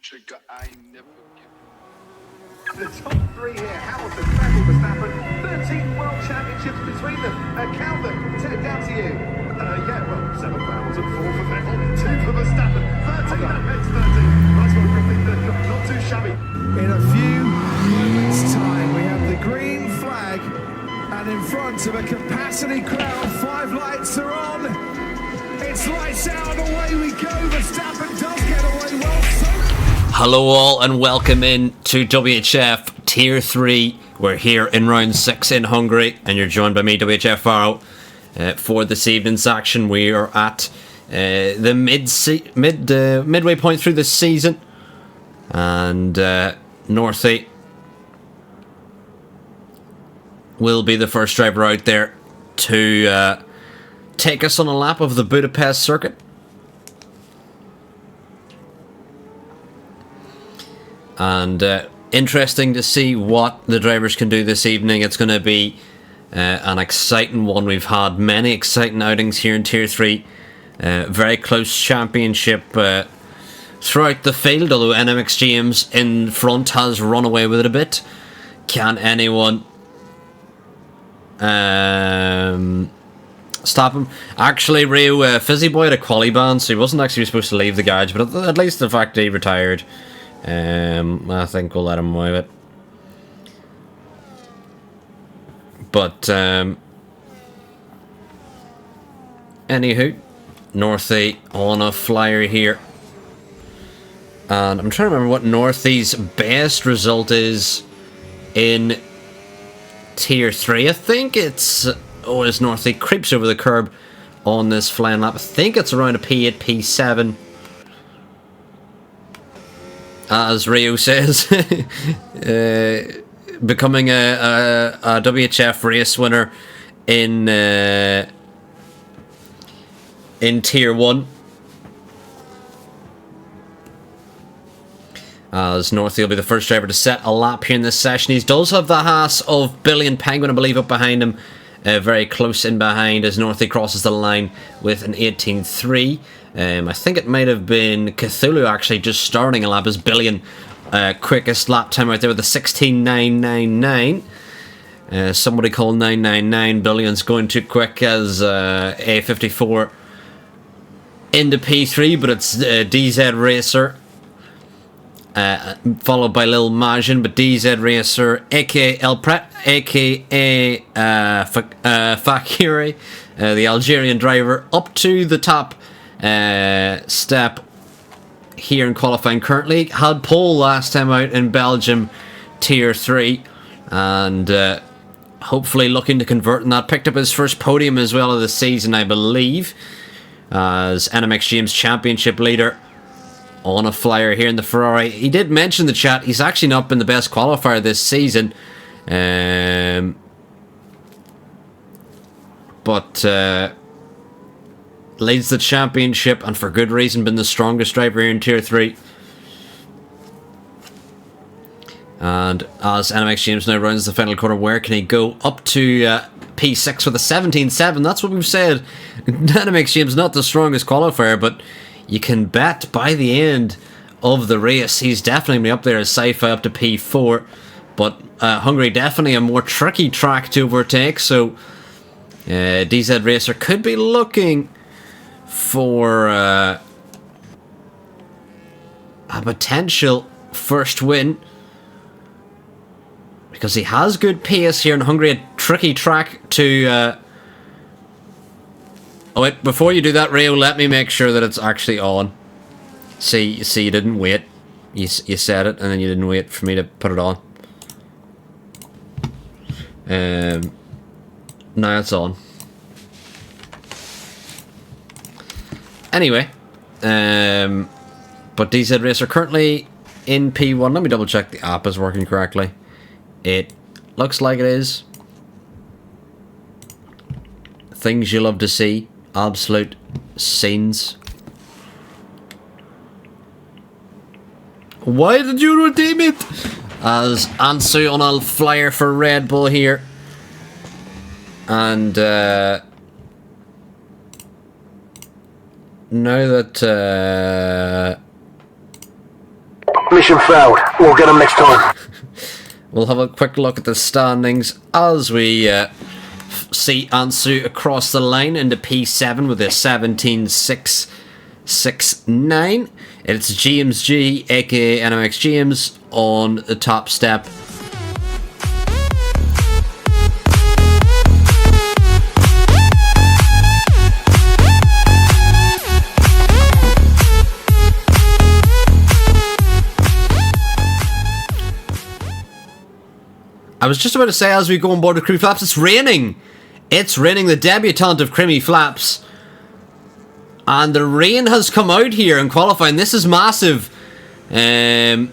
trigger, I ain't never give. The top three here, Hamilton, Vettel, Verstappen, 13 world championships between them. Count them, take it down to you. Yeah, well, 7 for Hamilton, 4 for Vettel, 2 for Verstappen, 13, that makes 13. Nice one, Griffin, not too shabby. In a few moments' time, we have the green flag, and in front of a capacity crowd, 5 lights are on. It's lights out, away we go. Verstappen does get away well. Hello all and welcome in to WHF Tier 3. We're here in round 6 in Hungary and you're joined by me, WHF Faro, for this evening's action. We are at the midway point through the season, and Northey will be the first driver out there to take us on a lap of the Budapest circuit. And interesting to see what the drivers can do this evening. It's going to be an exciting one. We've had many exciting outings here in Tier 3. Very close championship throughout the field, although NMX James in front has run away with it a bit. Can anyone stop him? Actually, Rio Fizzy Boy had a quali ban, so he wasn't actually supposed to leave the garage, but at least the fact that he retired, I think we'll let him away with it. But anywho, Northey on a flyer here, and I'm trying to remember what Northey's best result is in Tier 3. I think it's as Northey creeps over the curb on this flying lap. I think it's around a P8, P7. As Rio says, becoming a WHF race winner in Tier 1. As Northey will be the first driver to set a lap here in this session. He does have the Haas of Billy and Penguin, I believe, up behind him. Very close in behind as Northey crosses the line with an 18.3. I think it might have been Cthulhu actually just starting a lap as Billion quickest lap time out there with a 16.999. Somebody called 999. Billion's going too quick as A54 into P3, but it's DZ Racer. Followed by Lil Majin, but DZ Racer, aka El Pret, aka Fakiri, the Algerian driver, up to the top step here in qualifying currently. Had pole last time out in Belgium, Tier 3, and hopefully looking to convert in that. Picked up his first podium as well of the season, I believe, as NMX James Championship leader. On a flyer here in the Ferrari. He did mention in the chat he's actually not been the best qualifier this season, but leads the championship, and for good reason, been the strongest driver here in Tier 3. And as NMX James now rounds the final corner, where can he go? Up to P6 with a 17.7. That's what we've said. NMX James not the strongest qualifier, but you can bet by the end of the race he's definitely up there as sci-fi up to P4. But Hungary definitely a more tricky track to overtake, so DZ Racer could be looking for a potential first win, because he has good pace here in Hungary, a tricky track to oh wait, before you do that, Rio, let me make sure that it's actually on. See, you didn't wait. You said it, and then you didn't wait for me to put it on. Now it's on. Anyway, but DZ Racer currently in P1. Let me double check the app is working correctly. It looks like it is. Things you love to see. Absolute scenes. Why did you redeem it? As Ansu on a flyer for Red Bull here. And now that Mission failed. We'll get them next time. We'll have a quick look at the standings as we see Ansu across the line into P7 with a 17.669. It's James G, aka NMX James, on the top step. I was just about to say, as we go on board with Creamy Flaps, it's raining. It's raining, the debutante of Creamy Flaps. And the rain has come out here in qualifying. This is massive. The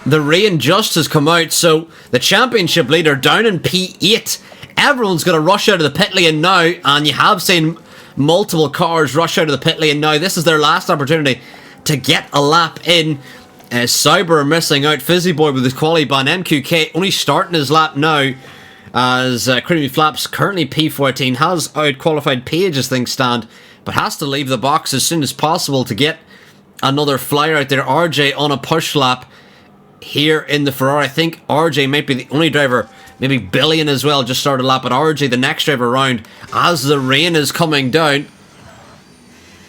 rain just has come out. So the championship leader down in P8. Everyone's going to rush out of the pit lane now. And you have seen multiple cars rush out of the pit lane now. This is their last opportunity to get a lap in. Sauber are missing out. Fizzy Boy with his quali ban. MQK only starting his lap now, as Creamy Flaps, currently P14, has out-qualified Page as things stand, but has to leave the box as soon as possible to get another flyer out there. RJ on a push lap here in the Ferrari. I think RJ might be the only driver, maybe Billion as well, just started a lap, but RJ the next driver around as the rain is coming down.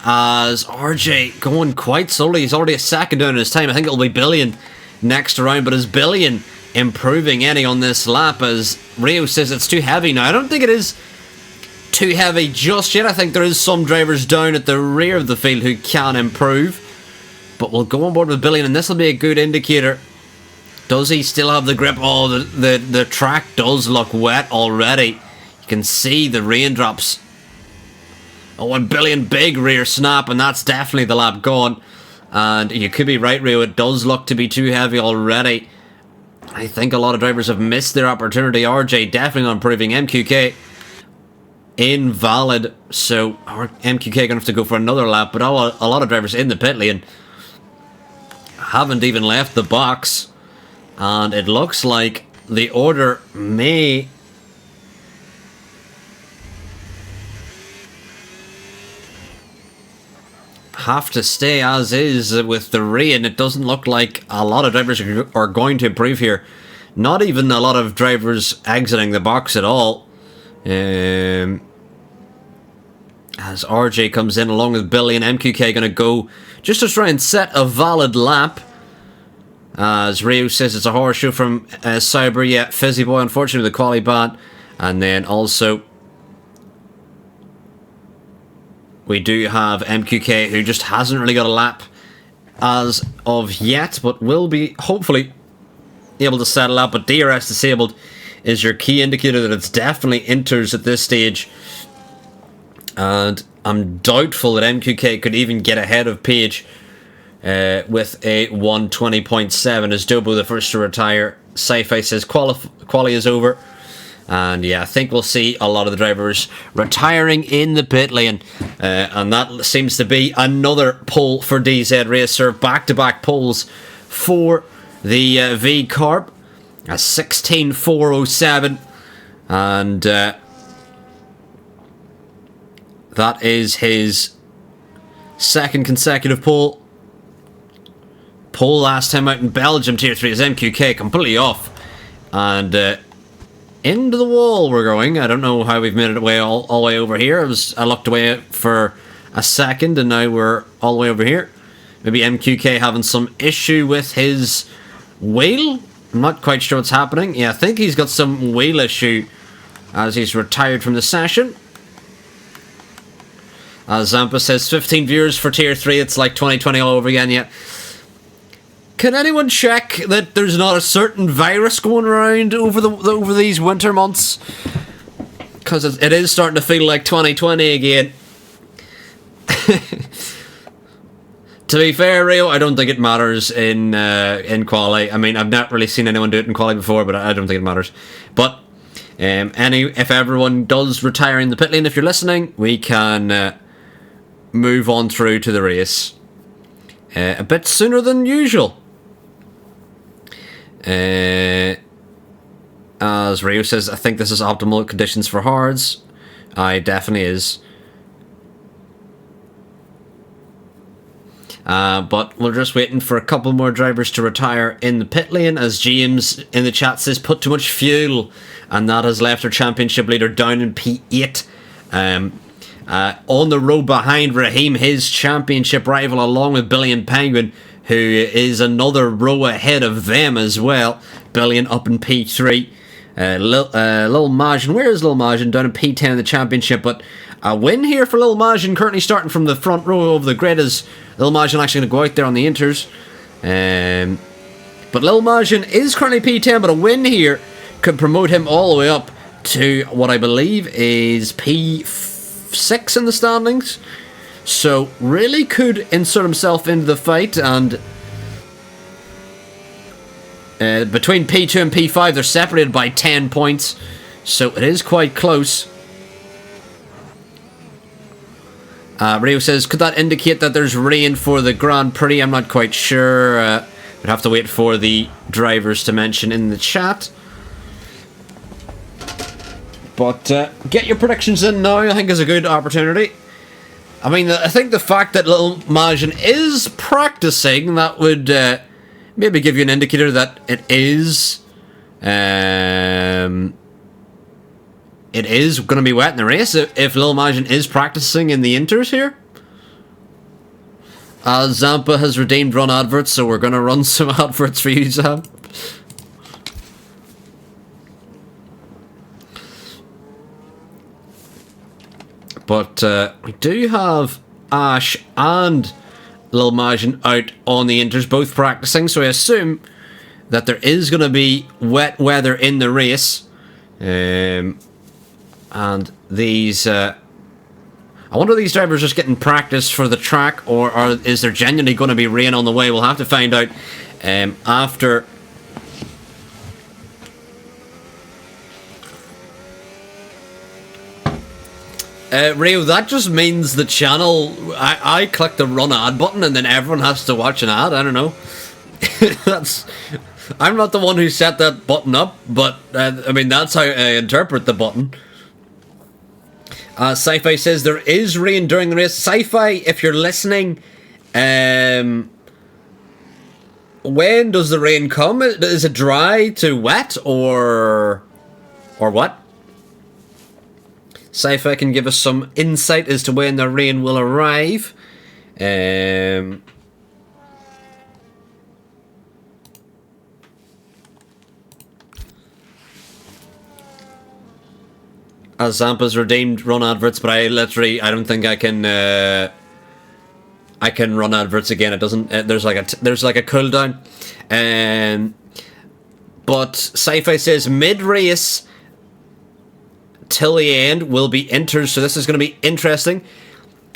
As RJ going quite slowly, he's already a second down in his time. I think it'll be Billion next round, but is Billion improving any on this lap? As Rio says it's too heavy now. I don't think it is too heavy just yet. I think there is some drivers down at the rear of the field who can improve, but we'll go on board with Billion, and this will be a good indicator. Does he still have the grip? Oh, the track does look wet already. You can see the raindrops. Oh, and Billion, big rear snap, and that's definitely the lap gone. And you could be right, Rio, it does look to be too heavy already. I think a lot of drivers have missed their opportunity. RJ definitely not improving. MQK invalid, so MQK going to have to go for another lap, but a lot of drivers in the pit lane haven't even left the box, and it looks like the order may have to stay as is with the rain. It doesn't look like a lot of drivers are going to improve here. Not even a lot of drivers exiting the box at all. As RJ comes in along with Billy, and MQK going to go just to try and set a valid lap. As Rio says it's a horseshoe from Sauber. Yeah, Fizzy Boy unfortunately with the quali ban. And then also we do have MQK, who just hasn't really got a lap as of yet, but will be hopefully able to settle up. But DRS disabled is your key indicator that it's definitely inters at this stage. And I'm doubtful that MQK could even get ahead of Page with a 120.7 as Dobo the first to retire. Sci-Fi says quali is over. And yeah, I think we'll see a lot of the drivers retiring in the pit lane. And that seems to be another pole for DZ Racer. Back-to-back poles for the V-Carb. A 16.407. And that is his second consecutive pole. Pole last time out in Belgium, Tier 3 is MQK, completely off. And into the wall we're going. I don't know how we've made it away all the way over here. I looked away for a second and now we're all the way over here. Maybe MQK having some issue with his wheel. I'm not quite sure what's happening. Yeah, I think he's got some wheel issue as he's retired from the session. As Zampa says, 15 viewers for Tier 3. It's like 2020 all over again. Yeah. Can anyone check that there's not a certain virus going around over these winter months? Because it is starting to feel like 2020 again. To be fair, Rio, I don't think it matters in quali. I mean, I've not really seen anyone do it in quali before, but I don't think it matters. But if everyone does retire in the pit lane, if you're listening, we can move on through to the race a bit sooner than usual. As Rio says, I think this is optimal conditions for hards. It definitely is. But we're just waiting for a couple more drivers to retire in the pit lane, as James in the chat says put too much fuel, and that has left our championship leader down in P8. On the road behind Raheem, his championship rival, along with Billy and Penguin, who is another row ahead of them as well. Billion up in P3. Lil Majin, where is Lil Majin? Down in P10 in the championship, but a win here for Lil Majin, currently starting from the front row of the grid, as Lil Majin actually going to go out there on the inters. But Lil Majin is currently P10, but a win here could promote him all the way up to what I believe is P6 in the standings. So really could insert himself into the fight, and between P2 and P5 they're separated by 10 points, so it is quite close. Rio says, could that indicate that there's rain for the Grand Prix? I'm not quite sure. We'd have to wait for the drivers to mention in the chat. But get your predictions in now, I think is a good opportunity. I mean, I think the fact that Lil Majin is practicing, that would maybe give you an indicator that it is going to be wet in the race if Lil Majin is practicing in the inters here. Zampa has redeemed run adverts, so we're going to run some adverts for you, Zam. But we do have Ash and Lil Majin out on the inters, both practicing, so I assume that there is going to be wet weather in the race. And these... I wonder if these drivers are just getting practice for the track, or is there genuinely going to be rain on the way? We'll have to find out after... Rio, that just means the channel... I click the run ad button and then everyone has to watch an ad. I don't know. I'm not the one who set that button up, but I mean, that's how I interpret the button. Sci-Fi says there is rain during the race. Sci-Fi, if you're listening, when does the rain come? Is it dry to wet, or what? Sci-Fi can give us some insight as to when the rain will arrive. As Zampa's redeemed run adverts, but I don't think I can run adverts again. It doesn't. There's like a cooldown. But Sci-Fi says mid-race till the end will be inters, so this is going to be interesting.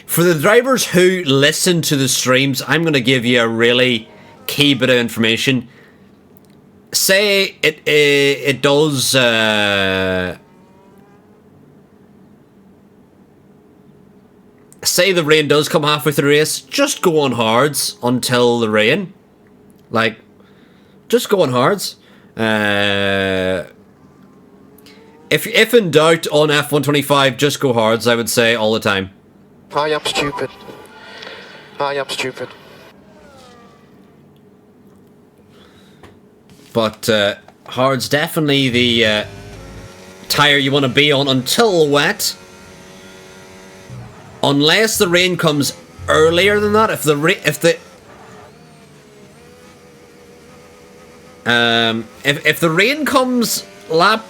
For the drivers who listen to the streams, I'm going to give you a really key bit of information. Say it does... say the rain does come halfway through the race, just go on hards until the rain. Like, just go on hards. If in doubt on F125, just go hards, I would say, all the time. I am stupid. I am stupid. But hards definitely the tyre you want to be on until wet. Unless the rain comes earlier than that. If the rain comes lap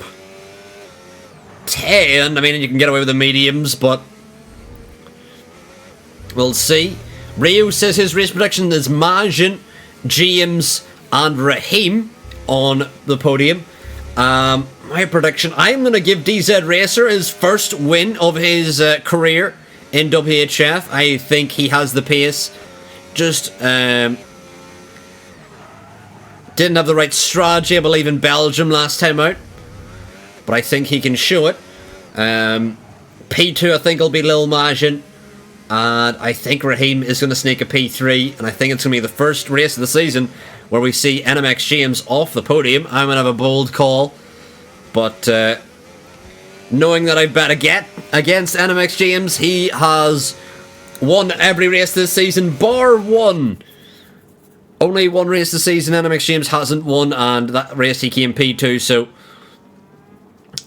10, I mean, you can get away with the mediums, but we'll see. Rio says his race prediction is Majin, James, and Raheem on the podium. My prediction, I'm going to give DZ Racer his first win of his career in WHF. I think he has the pace. Just didn't have the right strategy, I believe, in Belgium last time out. But I think he can show it. P2 I think will be Lil Majin. And I think Raheem is going to sneak a P3. And I think it's going to be the first race of the season where we see NMX James off the podium. I'm going to have a bold call. But knowing that I bet against NMX James, he has won every race this season, bar one. Only one race this season NMX James hasn't won, and that race he came P2, so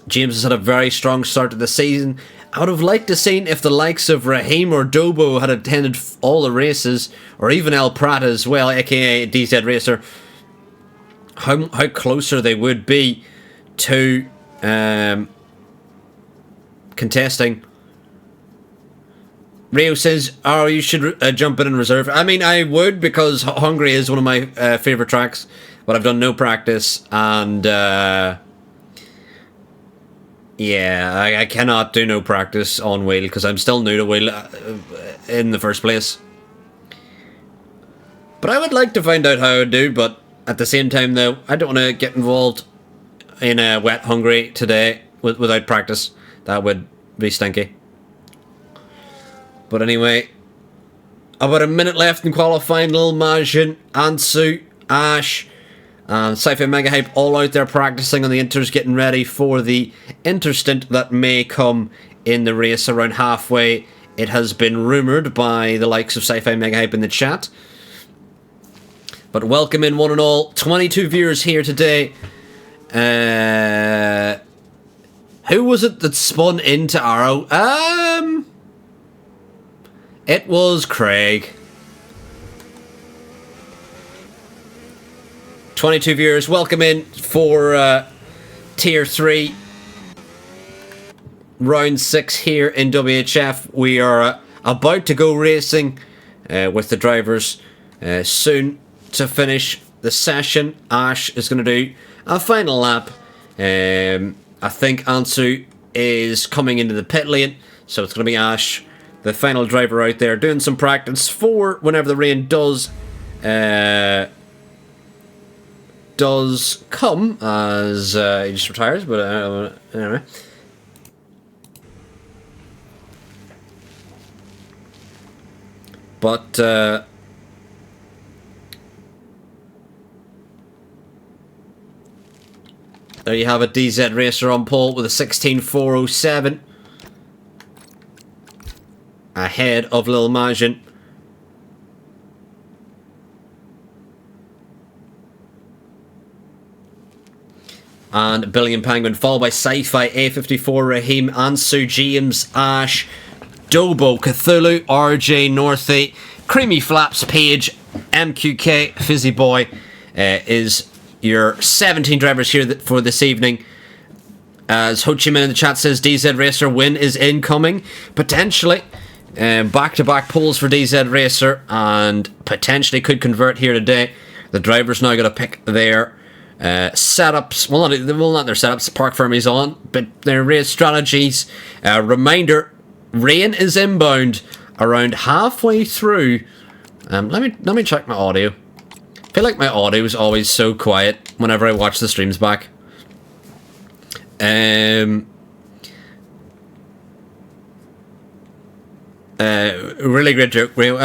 James has had a very strong start to the season. I would have liked to seen if the likes of Raheem or Dobo had attended all the races, or even El Prat as well, aka DZ Racer, how closer they would be to contesting. Rio says, oh, you should jump in reserve. I mean, I would, because Hungary is one of my favourite tracks, but I've done no practice, and yeah, I cannot do no practice on wheel, because I'm still new to wheel in the first place. But I would like to find out how I would do, but at the same time, though, I don't want to get involved in a wet Hungary today without practice. That would be stinky. But anyway, about a minute left in qualifying. Lil Majin, Ansu, Ash, and Sci-Fi Mega Hype all out there practicing on the inters, getting ready for the interstint that may come in the race around halfway. It has been rumoured by the likes of Sci-Fi Mega Hype in the chat. But welcome in one and all. 22 viewers here today. Who was it that spun into Arrow? It was Craig. 22 viewers, welcome in for Tier 3. Round 6 here in WHF. We are about to go racing with the drivers soon to finish the session. Ash is going to do a final lap. I think Ansu is coming into the pit lane, so it's going to be Ash, the final driver out there, doing some practice for whenever the rain does come, as he just retires, but anyway. But there you have it, DZ Racer on pole with a 16.407. Ahead of Lil Majin. And Billion Penguin, followed by Sci-Fi, A54, Raheem, Ansu, James, Ash, Dobo, Cthulhu, RJ, Northy, Creamy Flaps, Page, MQK, Fizzy Boy is your 17 drivers here for this evening. As Ho Chi Minh in the chat says, DZ Racer win is incoming. Potentially. Back-to-back pulls for DZ Racer, and potentially could convert here today. The driver's now going to pick their setups. Well, not their setups. Park Fermi's on, but their race strategies. Reminder: rain is inbound around halfway through. Let me check my audio. I feel like my audio is always so quiet whenever I watch the streams back. Really great joke, Rio.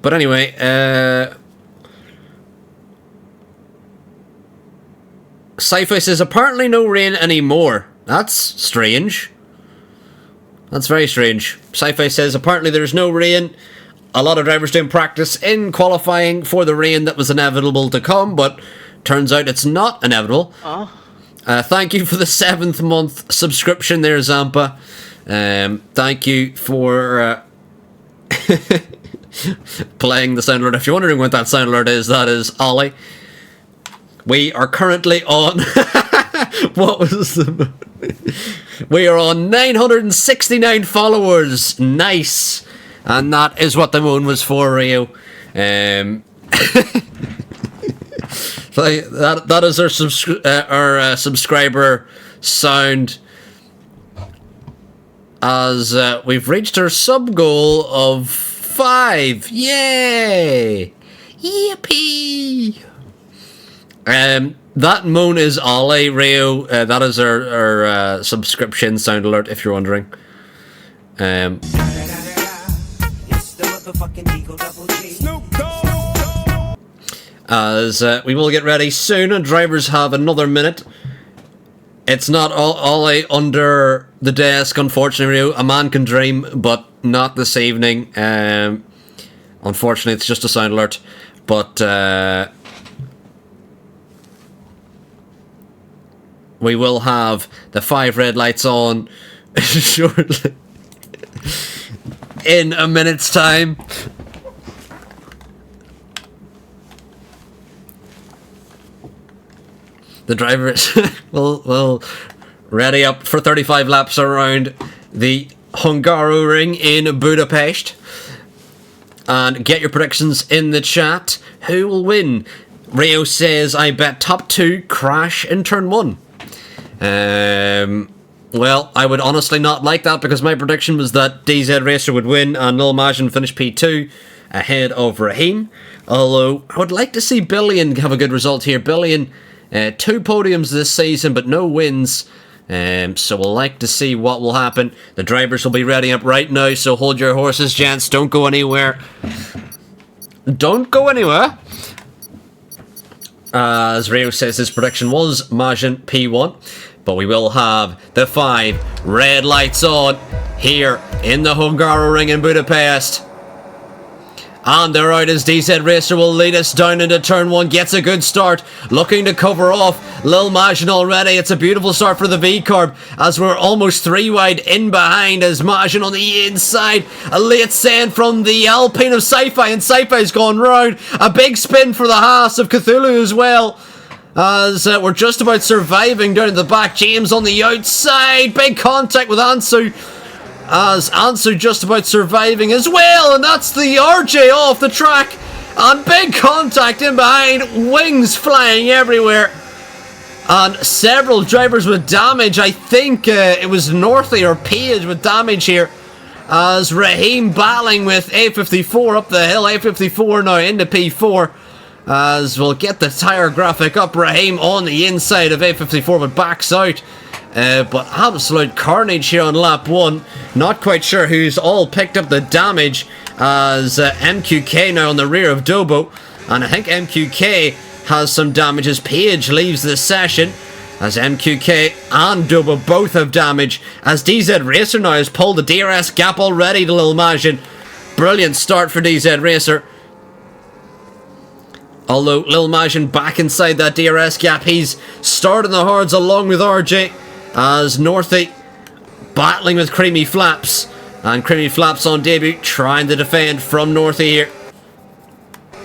But anyway, Sci-Fi says apparently no rain anymore. That's strange. That's very strange. Sci-Fi says apparently there's no rain. A lot of drivers doing practice in qualifying for the rain that was inevitable to come, but turns out it's not inevitable. Thank you for the 7th month subscription there, Zampa. Thank you for playing the sound alert. If you're wondering what that sound alert is, that is Ollie. We are currently on what was the we are on 969 followers. Nice. And that is what the moon was for, Rio. That is our subscriber sound, as we've reached our sub goal of 5. Yay! Yippee! That moan is Ollie, Rio. That is our subscription sound alert, if you're wondering. As we will get ready soon, and drivers have another minute. It's not Ollie under the desk, unfortunately, Rio. A man can dream, but not this evening. Unfortunately, it's just a sound alert. But we will have the 5 red lights on shortly. In a minute's time. The drivers will ready up for 35 laps around the Hungary ring in Budapest. And get your predictions in the chat. Who will win? Rio says, I bet top 2 crash in turn 1. Well, I would honestly not like that, because my prediction was that DZ Racer would win and Lil Majin finish P2 ahead of Raheem. Although, I would like to see Billion have a good result here. Billion, 2 podiums this season, but no wins. So we'll like to see what will happen. The drivers will be ready up right now, so hold your horses, gents. Don't go anywhere. Don't go anywhere. As Rio says, his prediction was Majin P1. But we will have the 5 red lights on here in the Hungary ring in Budapest. And they're out as DZ Racer will lead us down into turn 1. Gets a good start. Looking to cover off Lil Majin already. It's a beautiful start for the V-Carb as we're almost 3 wide in behind as Majin on the inside. A late send from the Alpine of Sci-Fi, and Sci-Fi's gone round. A big spin for the Haas of Cthulhu as well. As we're just about surviving down at the back. James on the outside. Big contact with Ansu. As Ansu just about surviving as well. And that's the RJ off the track. And big contact in behind. Wings flying everywhere. And several drivers with damage. I think it was Northy or Page with damage here. As Raheem battling with A54 up the hill. A54 now into P4. As we'll get the tyre graphic up. Raheem on the inside of A54 but backs out. But absolute carnage here on lap 1. Not quite sure who's all picked up the damage. As MQK now on the rear of Dobo. And I think MQK has some damage as Page leaves the session. As MQK and Dobo both have damage. As DZ Racer now has pulled the DRS gap already to Lil Majin. Brilliant start for DZ Racer. Although Lil Majin back inside that DRS gap, he's starting the hards along with RJ. As Northy battling with Creamy Flaps. And Creamy Flaps on debut, trying to defend from Northy here.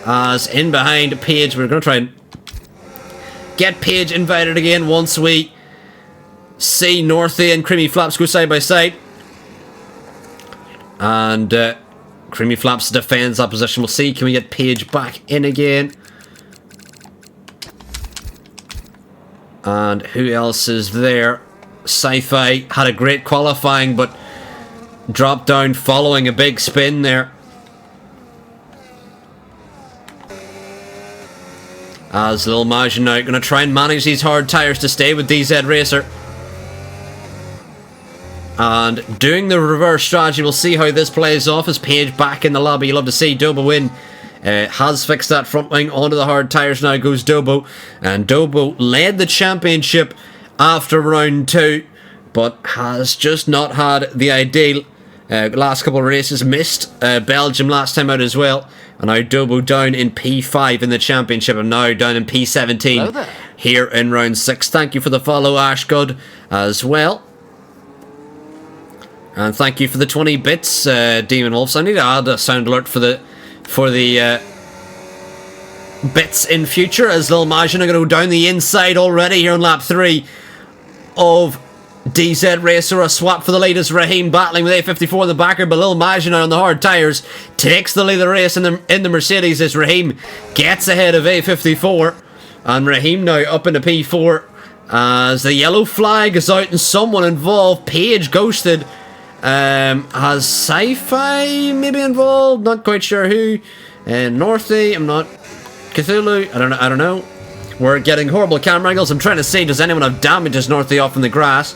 As in behind Page, we're going to try and get Page invited again once we see Northy and Creamy Flaps go side by side. And Creamy Flaps defends that position. We'll see, can we get Page back in again? And who else is there? Sci-Fi had a great qualifying, but dropped down following a big spin there. As Lil Majin now going to try and manage these hard tyres to stay with DZ Racer. And doing the reverse strategy, we'll see how this plays off as Page back in the lobby. You love to see Dobo win. Has fixed that front wing onto the hard tyres. Now goes Dobo. And Dobo led the championship after round 2, but has just not had the ideal last couple of races. Missed Belgium last time out as well. And now Dobo down in P5 in the championship, and now down in P17 here in round 6. Thank you for the follow, Ashgod, as well. And thank you for the 20 bits, Demon Wolves. I need to add a sound alert for the bits in future, as Lil Majin are going to go down the inside already here on lap 3 of DZ Racer. A swap for the lead as Raheem battling with A54 in the backer, but Lil Majin on the hard tyres takes the lead of the race in the Mercedes as Raheem gets ahead of A54. And Raheem now up into P4 as the yellow flag is out and someone involved. Page ghosted. Has Sci-Fi maybe involved? Not quite sure who. Northy, I'm not. Cthulhu, I don't know. We're getting horrible camera angles. I'm trying to see, does anyone have damage as Northy off in the grass?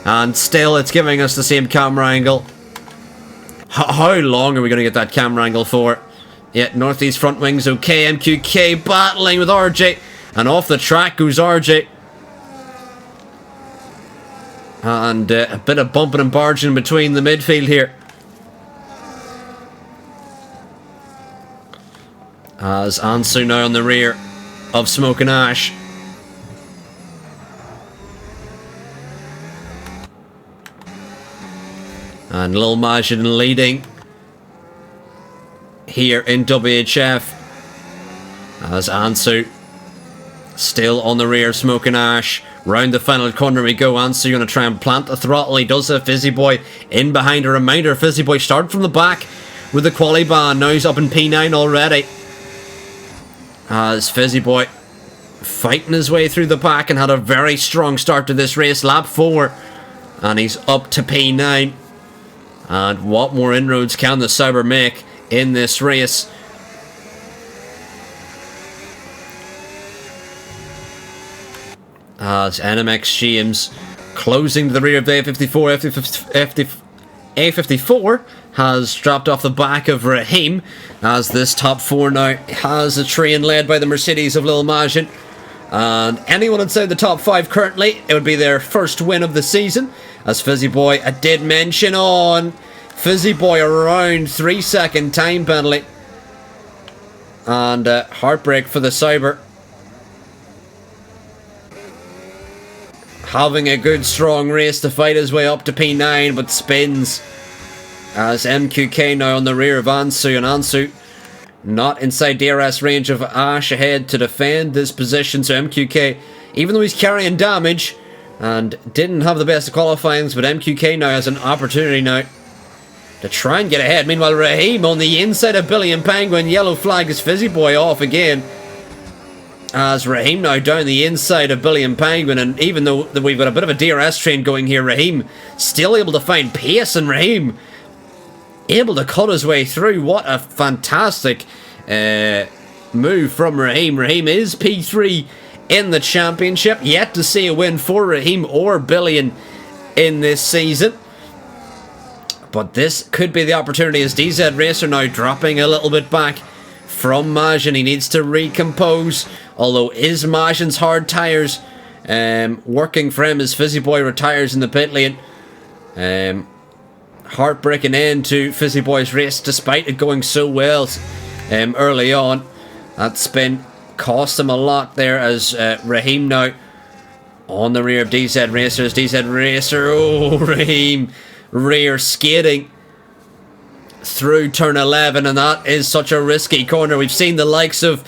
And still, it's giving us the same camera angle. How long are we going to get that camera angle for? Yeah, Northy's front wing's okay. MQK battling with RJ. And off the track goes RJ. And a bit of bumping and barging between the midfield here. As Ansu now on the rear of Smoke and Ash. And Lil Majin leading here in WHF. As Ansu still on the rear of Smoke and Ash. Round the final corner we go. Ansu going to try and plant the throttle. He does it. Fizzy Boy in behind. A reminder, Fizzy Boy started from the back with the quali ban. Now he's up in P9 already. As Fizzy Boy fighting his way through the pack and had a very strong start to this race. Lap 4. And he's up to P9. And what more inroads can the Sauber make in this race? As NMX James closing to the rear of the A54. A54 has dropped off the back of Raheem, as this top 4 now has a train led by the Mercedes of Lil Majin. And anyone inside the top 5 currently, it would be their first win of the season. As Fizzy Boy, I did mention on Fizzy Boy around 3-second time penalty. And heartbreak for the Sauber. Having a good strong race to fight his way up to P9, but spins. As MQK now on the rear of Ansu, and Ansu not inside DRS range of Ash ahead to defend this position. So MQK, even though he's carrying damage and didn't have the best of qualifyings, but MQK now has an opportunity now to try and get ahead. Meanwhile, Raheem on the inside of Billy and Penguin. Yellow flag is Fizzy Boy off again. As Raheem now down the inside of Billy and Penguin, and even though we've got a bit of a DRS train going here, Raheem still able to find pace, and Raheem able to cut his way through. What a fantastic move from Raheem. Raheem is P3 in the championship. Yet to see a win for Raheem or Billion in this season. But this could be the opportunity, as DZ Racer now dropping a little bit back from Majin. He needs to recompose. Although is Majin's hard tyres working for him as Fizzy Boy retires in the pit lane. Heartbreaking end to Fizzy Boy's race, despite it going so well early on. That spin cost him a lot there, as Raheem now on the rear of DZ Racer. DZ Racer, oh, Raheem rear skating through turn 11, and that is such a risky corner. We've seen the likes of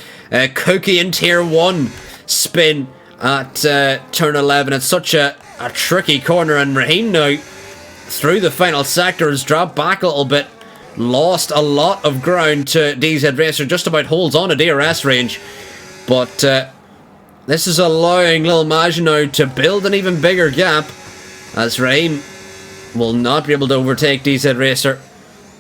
Cookie in Tier 1 spin at turn 11. It's such a tricky corner, and Raheem now through the final sector has dropped back a little bit, lost a lot of ground to DZ Racer, just about holds on to DRS range, but this is allowing Lil Majin now to build an even bigger gap, as Raheem will not be able to overtake DZ Racer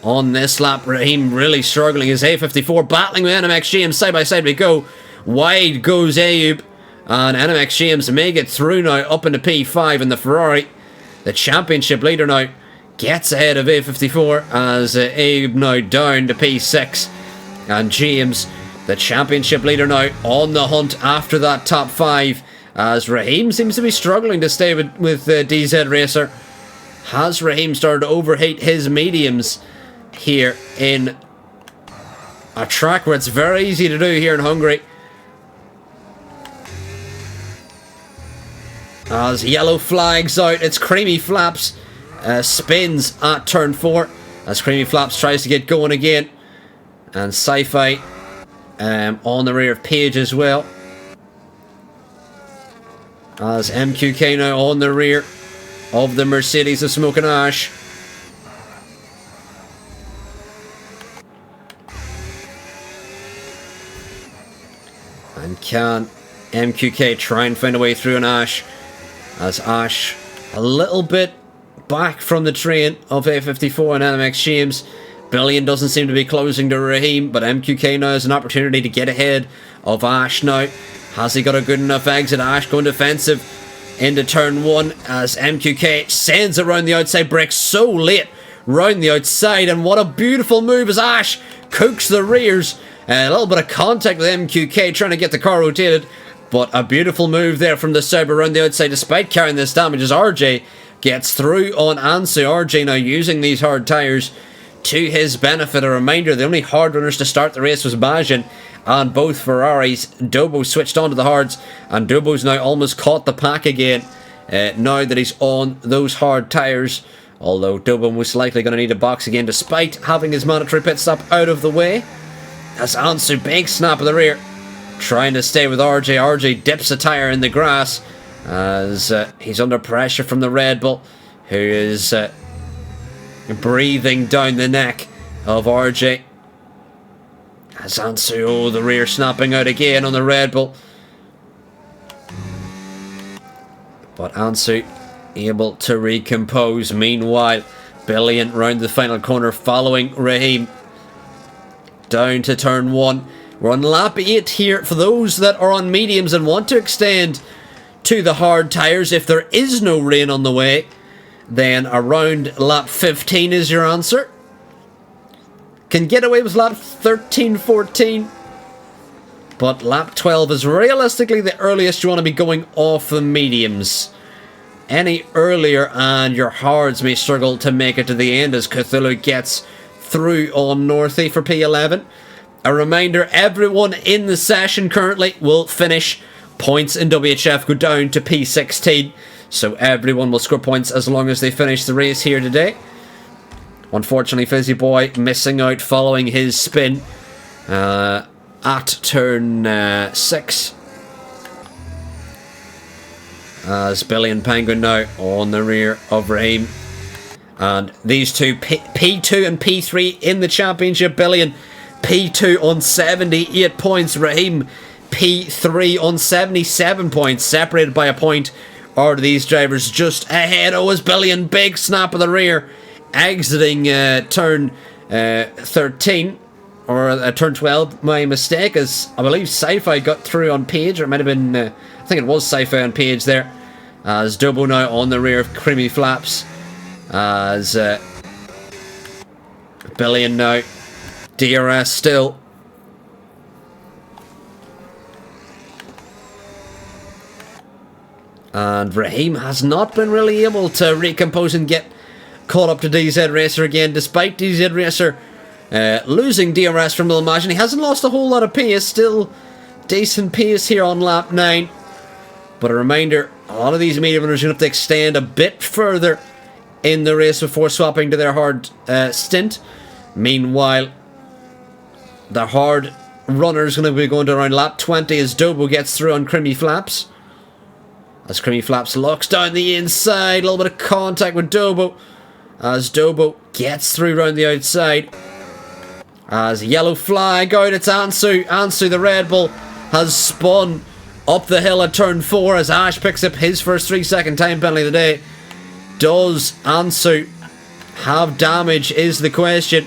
on this lap. Raheem really struggling. His A54 battling with NMX James. Side by side we go. Wide goes Ayub, and NMX James may get through now up into P5, and the Ferrari, the championship leader, now gets ahead of A54 as Ayub now down to P6, and James, the championship leader, now on the hunt after that top 5, as Raheem seems to be struggling to stay with DZ Racer. Has Raheem started to overheat his mediums here in a track where it's very easy to do here in Hungary? As yellow flags out, it's Creamy Flaps spins at turn 4 as Creamy Flaps tries to get going again, and Sci-Fi on the rear of Page as well, as MQK now on the rear of the Mercedes of Smoke and Ash. And can MQK try and find a way through an Ash, as Ash a little bit back from the train of A54 and NMX James. Billion doesn't seem to be closing to Raheem, but MQK now has an opportunity to get ahead of Ash now. Has he got a good enough exit? Ash going defensive into turn 1 as MQK sends it around the outside, breaks so late round the outside, and what a beautiful move as Ash cooks the rears. A little bit of contact with MQK trying to get the car rotated, but a beautiful move there from the Sauber around the outside despite carrying this damage, as RJ gets through on Ansu. RJ now using these hard tyres to his benefit. A reminder, the only hard runners to start the race was Majin and both Ferraris. Dobo switched onto the hards, and Dobo's now almost caught the pack again, now that he's on those hard tyres. Although Dobo most likely going to need a box again, despite having his mandatory pit stop out of the way. As Ansu, big snap of the rear, trying to stay with RJ. RJ dips a tyre in the grass as he's under pressure from the Red Bull, who is breathing down the neck of RJ. As Ansu, oh, the rear snapping out again on the Red Bull. But Ansu able to recompose. Meanwhile, Billion round the final corner following Raheem. Down to turn 1. We're on lap 8 here. For those that are on mediums and want to extend to the hard tyres, if there is no rain on the way, then around lap 15 is your answer. Can get away with lap 13, 14. But lap 12 is realistically the earliest you want to be going off the mediums. Any earlier and your hards may struggle to make it to the end as Cthulhu gets through on Northie for P11. A reminder, everyone in the session currently will finish. Points in WHF go down to P16. So everyone will score points as long as they finish the race here today. Unfortunately, Fizzy Boy missing out following his spin at turn 6. As Billy and Penguin now on the rear of Raheem. And these two, P2 and P3 in the championship. Billion P2 on 78 points. Raheem P3 on 77 points. Separated by a point are these drivers just ahead. Oh, is Billion, big snap of the rear. Exiting turn 13. Or turn 12. My mistake is, I believe Sci-Fi got through on Page. Or it might have been, I think it was Sci-Fi on Page there. As Dobo now on the rear of Creamy Flaps. As Billion now, DRS still. And Raheem has not been really able to recompose and get caught up to DZ Racer again, despite DZ Racer losing DRS from Lil Majin. He hasn't lost a whole lot of pace, still decent pace here on lap 9. But a reminder, a lot of these medium runners are going to have to extend a bit further in the race before swapping to their hard stint. Meanwhile, the hard runner is going to be going to around lap 20 as Dobo gets through on Creamy Flaps. As Creamy Flaps looks down the inside, a little bit of contact with Dobo. As Dobo gets through round the outside. As yellow flag out, it's Ansu. Ansu, the Red Bull, has spun up the hill at turn 4 as Ash picks up his first 3-second time penalty of the day. Does Ansu have damage is the question.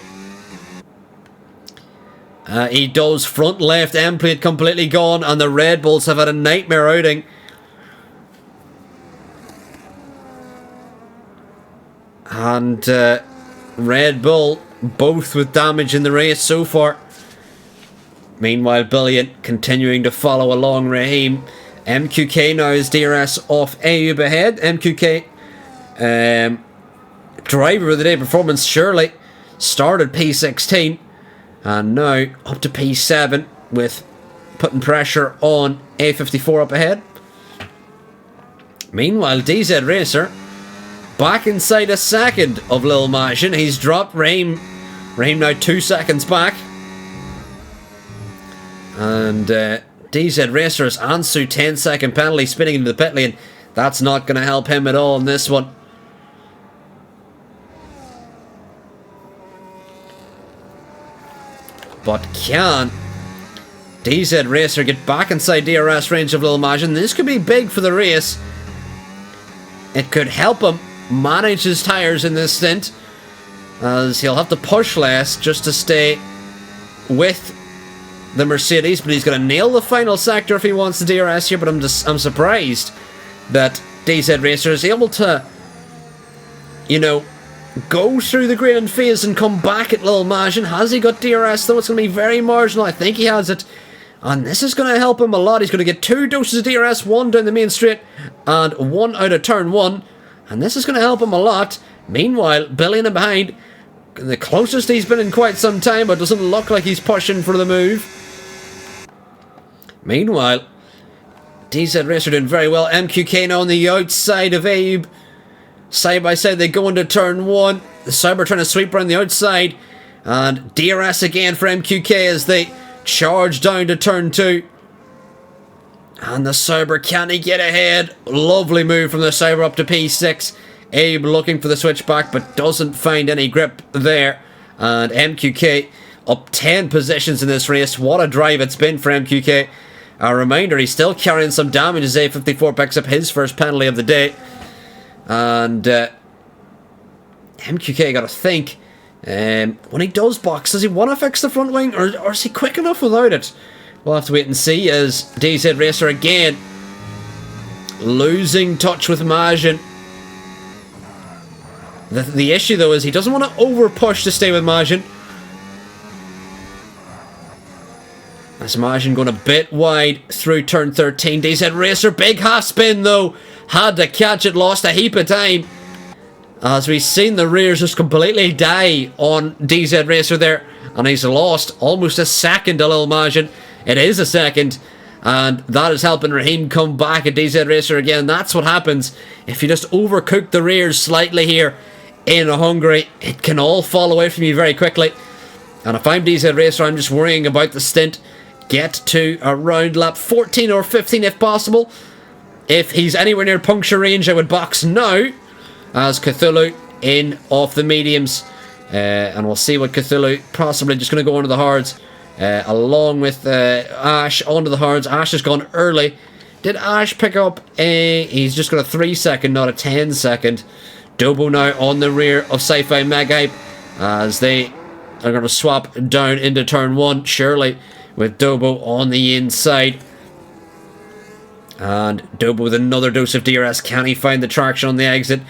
He does. Front left end plate completely gone, and the Red Bulls have had a nightmare outing. And Red Bull both with damage in the race so far. Meanwhile, Billion continuing to follow along Raheem. MQK now is DRS off Ayub ahead. MQK, driver of the day performance, surely started P16 and now up to P7 with putting pressure on A54 up ahead. Meanwhile, DZ Racer back inside a second of Lil Majin. He's dropped Raheem now 2 seconds back. And DZ Racer's Ansu 10-second penalty spinning into the pit lane. That's not going to help him at all in this one. But can DZ Racer get back inside DRS range of Lil Majin? This could be big for the race. It could help him manage his tyres in this stint, as he'll have to push less just to stay with the Mercedes, but he's going to nail the final sector if he wants the DRS here. But I'm surprised that DZ Racer is able to, you know, go through the green phase and come back at Lil Majin. Has he got DRS though? It's going to be very marginal. I think he has it, and this is going to help him a lot. He's going to get 2 doses of DRS, 1 down the main straight and 1 out of turn 1, and this is going to help him a lot. Meanwhile, Billion in behind, the closest he's been in quite some time, but doesn't look like he's pushing for the move. Meanwhile, DZ Racer doing very well. MQK now on the outside of Abe. Side by side they go into turn 1. The Cyber trying to sweep around the outside. And DRS again for MQK as they charge down to turn 2. And the Cyber, can he get ahead? Lovely move from the Cyber up to P6. Abe looking for the switchback but doesn't find any grip there. And MQK up 10 positions in this race. What a drive it's been for MQK. A reminder, he's still carrying some damage as A54 picks up his first penalty of the day. And MQK got to think, when he does box, does he want to fix the front wing or is he quick enough without it? We'll have to wait and see as DZ Racer again losing touch with Majin. The issue though is he doesn't want to over push to stay with Majin. As Majin going a bit wide through turn 13. DZ Racer, big half spin though. Had to catch it, lost a heap of time. As we've seen the rears just completely die on DZ Racer there. And he's lost almost a second to Lil Majin. It is a second. And that is helping Raheem come back at DZ Racer again. That's what happens if you just overcook the rears slightly here in Hungary. It can all fall away from you very quickly. And if I'm DZ Racer, I'm just worrying about the stint. Get to around lap 14 or 15 if possible. If he's anywhere near puncture range, I would box now. As Cthulhu in off the mediums. And we'll see what Cthulhu possibly just going to go onto the hards. Along with Ash onto the hards. Ash has gone early. Did Ash pick up a... He's just got a 3 second, not a 10 second. Dobo now on the rear of Sci-Fi Mega Hype. As they are going to swap down into turn 1. Surely. With Dobo on the inside. And Dobo with another dose of DRS. Can he find the traction on the exit?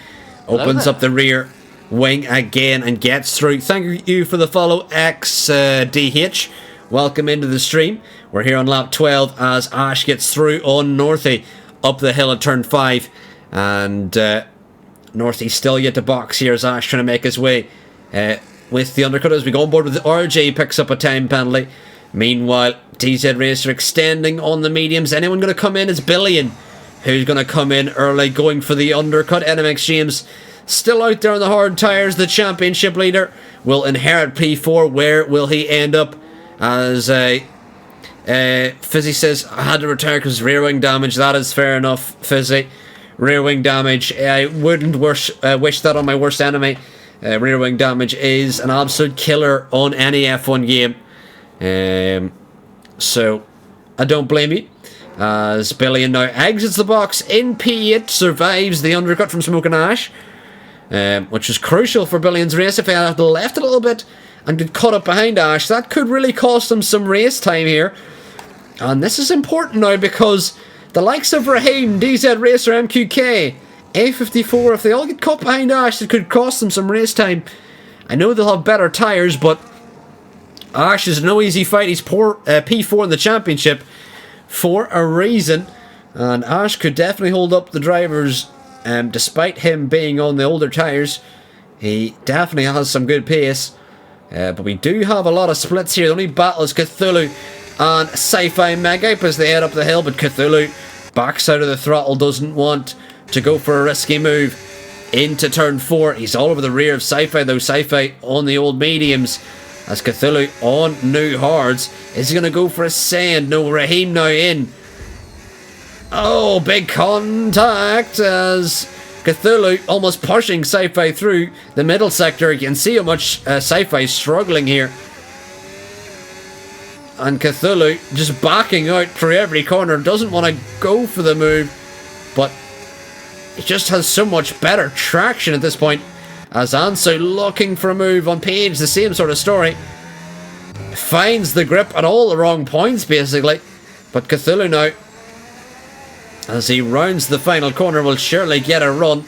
Opens up the rear wing again and gets through. Thank you for the follow, XDH. Welcome into the stream. We're here on lap 12 as Ash gets through on Northy up the hill at turn 5. And Northy still yet to box here as Ash trying to make his way with the undercut as we go on board with the RJ. Picks up a time penalty. Meanwhile, DZ Racer extending on the mediums. Anyone going to come in? It's Billion who's going to come in early, going for the undercut. NMX James still out there on the hard tyres. The championship leader will inherit P4. Where will he end up? As Fizzy says, I had to retire because rear wing damage. That is fair enough, Fizzy. Rear wing damage. I wouldn't wish that on my worst enemy. Rear wing damage is an absolute killer on any F1 game. So I don't blame you. As Billion now exits the box in P8, survives the undercut from Smoke and Ash, which is crucial for Billion's race. If he had left it a little bit and get caught up behind Ash, that could really cost him some race time here. And this is important now because the likes of Raheem, DZ Racer, MQK, A54, if they all get caught behind Ash, it could cost them some race time. I know they'll have better tyres, but Ash is no easy fight. He's P4 in the championship for a reason. And Ash could definitely hold up the drivers despite him being on the older tyres. He definitely has some good pace. But we do have a lot of splits here. The only battle is Cthulhu and Sci-Fi Mega as they head up the hill. But Cthulhu backs out of the throttle, doesn't want to go for a risky move into turn 4. He's all over the rear of Sci-Fi though. Sci-Fi on the old mediums. As Cthulhu on new hards. Is he going to go for a sand? No, Raheem now in. Oh, big contact as Cthulhu almost pushing Sci-Fi through the middle sector. You can see how much Sci-Fi is struggling here. And Cthulhu just backing out through every corner. Doesn't want to go for the move. But he just has so much better traction at this point. As Ansu looking for a move on Page, the same sort of story. Finds the grip at all the wrong points, basically. But Cthulhu now, as he rounds the final corner, will surely get a run.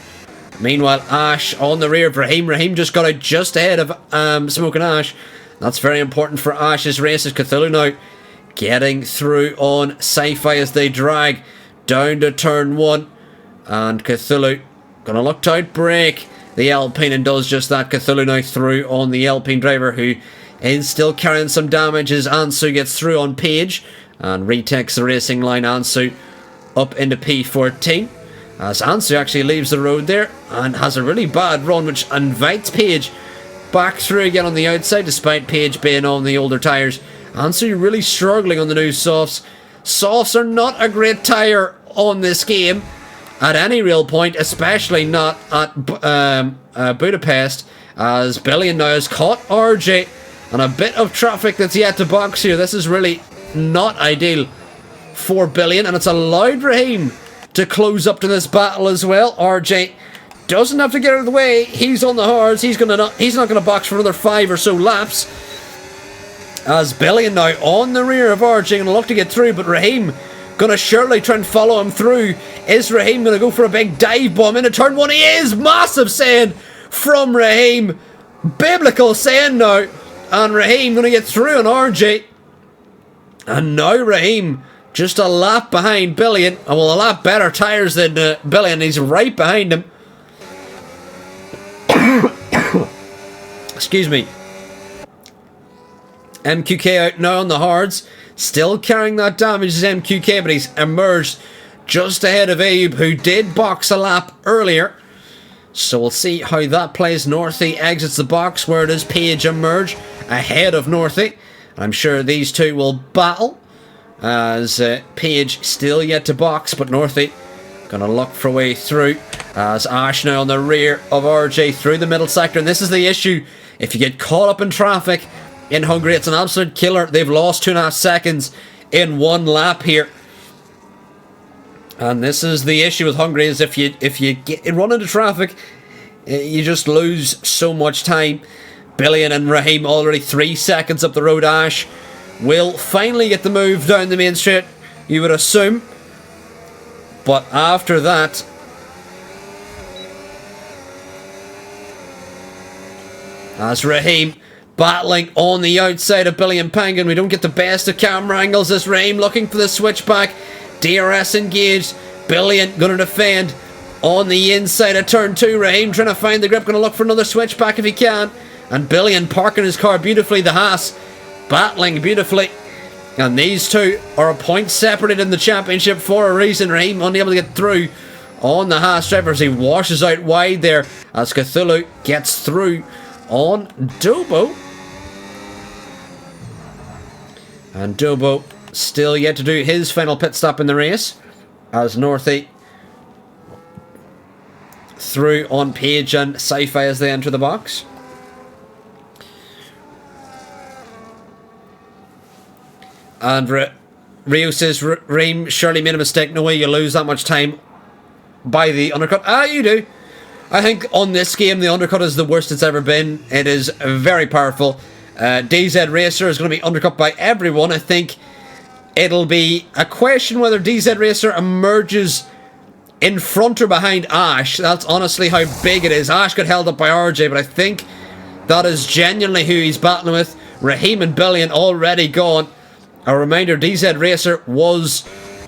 Meanwhile, Ash on the rear of Raheem. Raheem just got out just ahead of Smoke and Ash. That's very important for Ash's races. Cthulhu now getting through on Sci-Fi as they drag down to turn 1. And Cthulhu gonna look to outbrake the Alpine and does just that. Cthulhu now through on the Alpine driver who is still carrying some damage as Ansu gets through on Page. and retakes the racing line. Ansu up into P14 as Ansu actually leaves the road there and has a really bad run, which invites Page back through again on the outside, despite Page being on the older tyres. Ansu really struggling on the new softs. Softs are not a great tyre on this game at any real point, especially not at Budapest, as Billion now has caught RJ and a bit of traffic that's yet to box here. This is really not ideal for Billion, and it's allowed Raheem to close up to this battle as well. RJ doesn't have to get out of the way. He's on the hards. He's not gonna box for another 5 or so laps, as Billion now on the rear of RJ, gonna look to get through, but Raheem gonna surely try and follow him through. Is Raheem gonna go for a big dive bomb into turn 1? He is! Massive send from Raheem. Biblical send now. And Raheem gonna get through on RJ. And now Raheem just a lap behind Billion. And well, a lot better tyres than Billion. He's right behind him. Excuse me. MQK out now on the hards. Still carrying that damage as MQK, but he's emerged just ahead of Abe, who did box a lap earlier. So we'll see how that plays. Northey exits the box, where does Page emerge ahead of Northey. I'm sure these two will battle, as Page still yet to box, but Northey gonna look for a way through, as Ash now on the rear of RJ through the middle sector. And this is the issue: if you get caught up in traffic in Hungary, it's an absolute killer. They've lost 2.5 seconds in one lap here. And this is the issue with Hungary, is if you run into traffic, you just lose so much time. Billion and Raheem already 3 seconds up the road. Ash will finally get the move down the main straight, you would assume. But after that, as Raheem battling on the outside of Billion Penguin, we don't get the best of camera angles as Raheem looking for the switchback. DRS engaged. Billion gonna defend on the inside of turn 2. Raheem trying to find the grip, gonna look for another switchback if he can. And Billion parking his car beautifully. The Haas battling beautifully. And these two are a point separated in the championship for a reason. Raheem unable to get through on the Haas driver as he washes out wide there, as Cthulhu gets through on Dobo. And Dobo still yet to do his final pit stop in the race, as Northey through on Page and Sci-Fi as they enter the box. And Rio says, Raheem surely made a mistake. No way you lose that much time by the undercut. Ah, you do. I think on this game, the undercut is the worst it's ever been. It is very powerful. DZ Racer is going to be undercut by everyone. I think it'll be a question whether DZ Racer emerges in front or behind Ash. That's honestly how big it is. Ash got held up by RJ, but I think that is genuinely who he's battling with. Raheem and Billion already gone. A reminder, DZ Racer was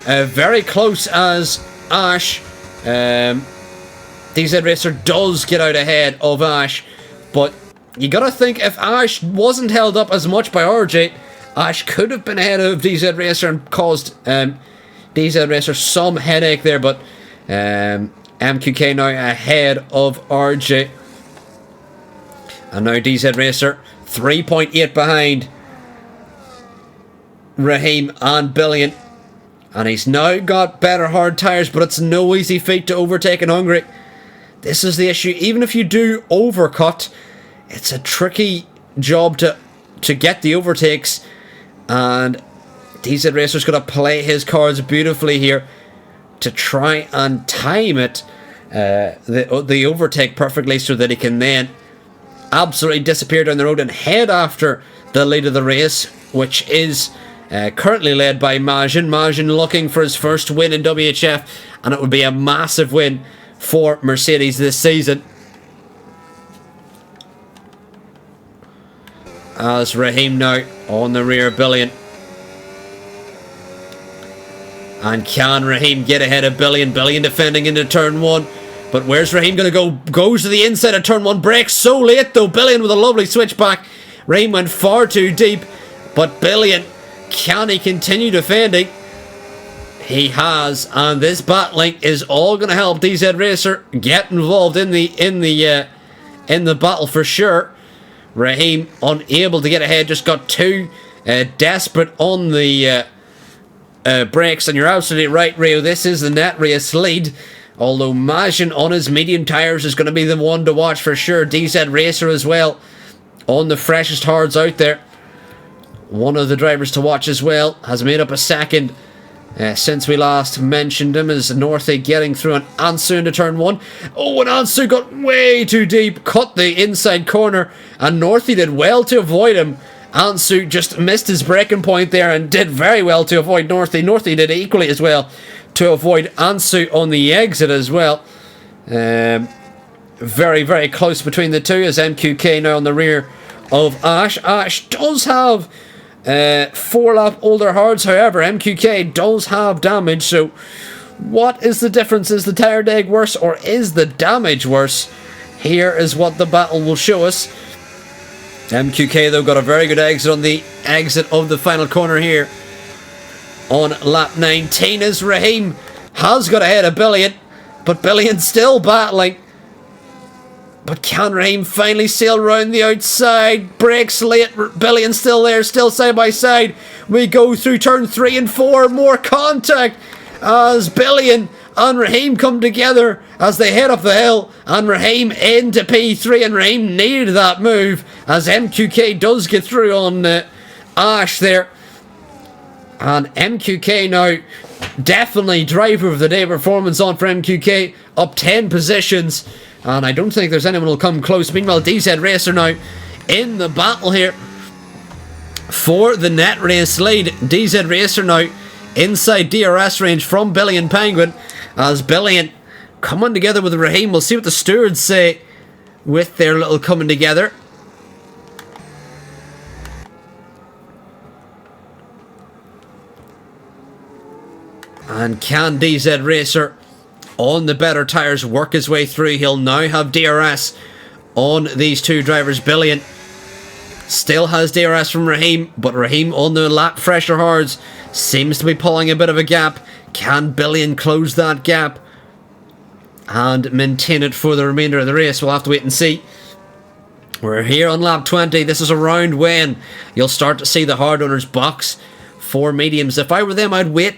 very close as Ash. DZ Racer does get out ahead of Ash, but you gotta think, if Ash wasn't held up as much by RJ, Ash could have been ahead of DZ Racer and caused DZ Racer some headache there, but MQK now ahead of RJ. And now DZ Racer 3.8 behind Raheem and Billion. And he's now got better hard tyres, but it's no easy feat to overtake in Hungary. This is the issue. Even if you do overcut, it's a tricky job to get the overtakes. And DZ Racer's going to play his cards beautifully here to try and time it, the overtake perfectly, so that he can then absolutely disappear down the road and head after the lead of the race, which is currently led by Majin. Majin looking for his first win in WHF, and it would be a massive win for Mercedes this season. As Raheem now on the rear of Billion. And can Raheem get ahead of Billion? Billion defending into turn 1. But where's Raheem going to go? Goes to the inside of turn 1. Breaks so late though. Billion with a lovely switchback. Raheem went far too deep. But Billion can he continue defending? He has, and this battling is all going to help DZ Racer get involved in the battle for sure. Raheem unable to get ahead, just got too desperate on the brakes, and you're absolutely right, Rio. This is the net race lead. Although Majin on his medium tyres is going to be the one to watch for sure. DZ Racer as well on the freshest hards out there. One of the drivers to watch as well. Has made up a second since we last mentioned him, as Northy getting through, and Ansu into turn 1. Oh, and Ansu got way too deep. Cut the inside corner, and Northy did well to avoid him. Ansu just missed his braking point there and did very well to avoid Northy. Northy did equally as well to avoid Ansu on the exit as well. Very, very close between the two, as MQK now on the rear of Ash. Ash does have 4-lap older hards, however, MQK does have damage, so what is the difference? Is the tyre deg worse, or is the damage worse? Here is what the battle will show us. MQK, though, got a very good exit on the exit of the final corner here on lap 19, as Raheem has got ahead of Billion, but Billion still battling. But can Raheem finally sail round the outside? Brakes late, Billion still there, still side by side. We go through turn 3 and 4, more contact as Billion and Raheem come together as they head up the hill, and Raheem into P3, and Raheem needed that move as MQK does get through on Ash there. And MQK now definitely driver of the day performance on for MQK, up 10 positions, and I don't think there's anyone who'll come close. Meanwhile, DZ Racer now in the battle here for the net race lead. DZ Racer now inside DRS range from Billion Penguin, as Billion coming together with Raheem. We'll see what the stewards say with their little coming together. And can DZ Racer on the better tyres work his way through? He'll now have DRS on these two drivers. Billion still has DRS from Raheem, but Raheem on the lap fresher hards seems to be pulling a bit of a gap. Can Billion close that gap and maintain it for the remainder of the race? We'll have to wait and see. We're here on lap 20. This is around when you'll start to see the hard owners box for mediums. If I were them, I'd wait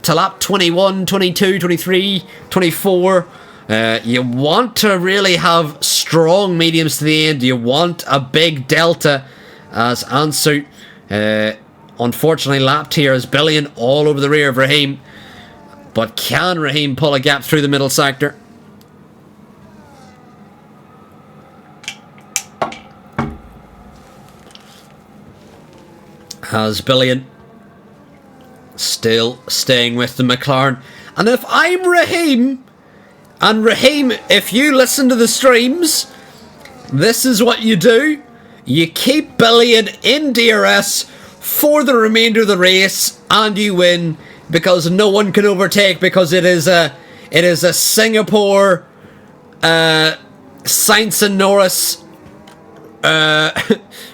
to lap 21, 22, 23, 24. You want to really have strong mediums to the end. You want a big delta, as Ansu unfortunately lapped here as Billion all over the rear of Raheem. But can Raheem pull a gap through the middle sector? As Billion still staying with the McLaren. And if I'm Raheem, and Raheem, if you listen to the streams, this is what you do. You keep Billion in DRS for the remainder of the race, and you win, because no one can overtake, because it is a Singapore Sainz and Norris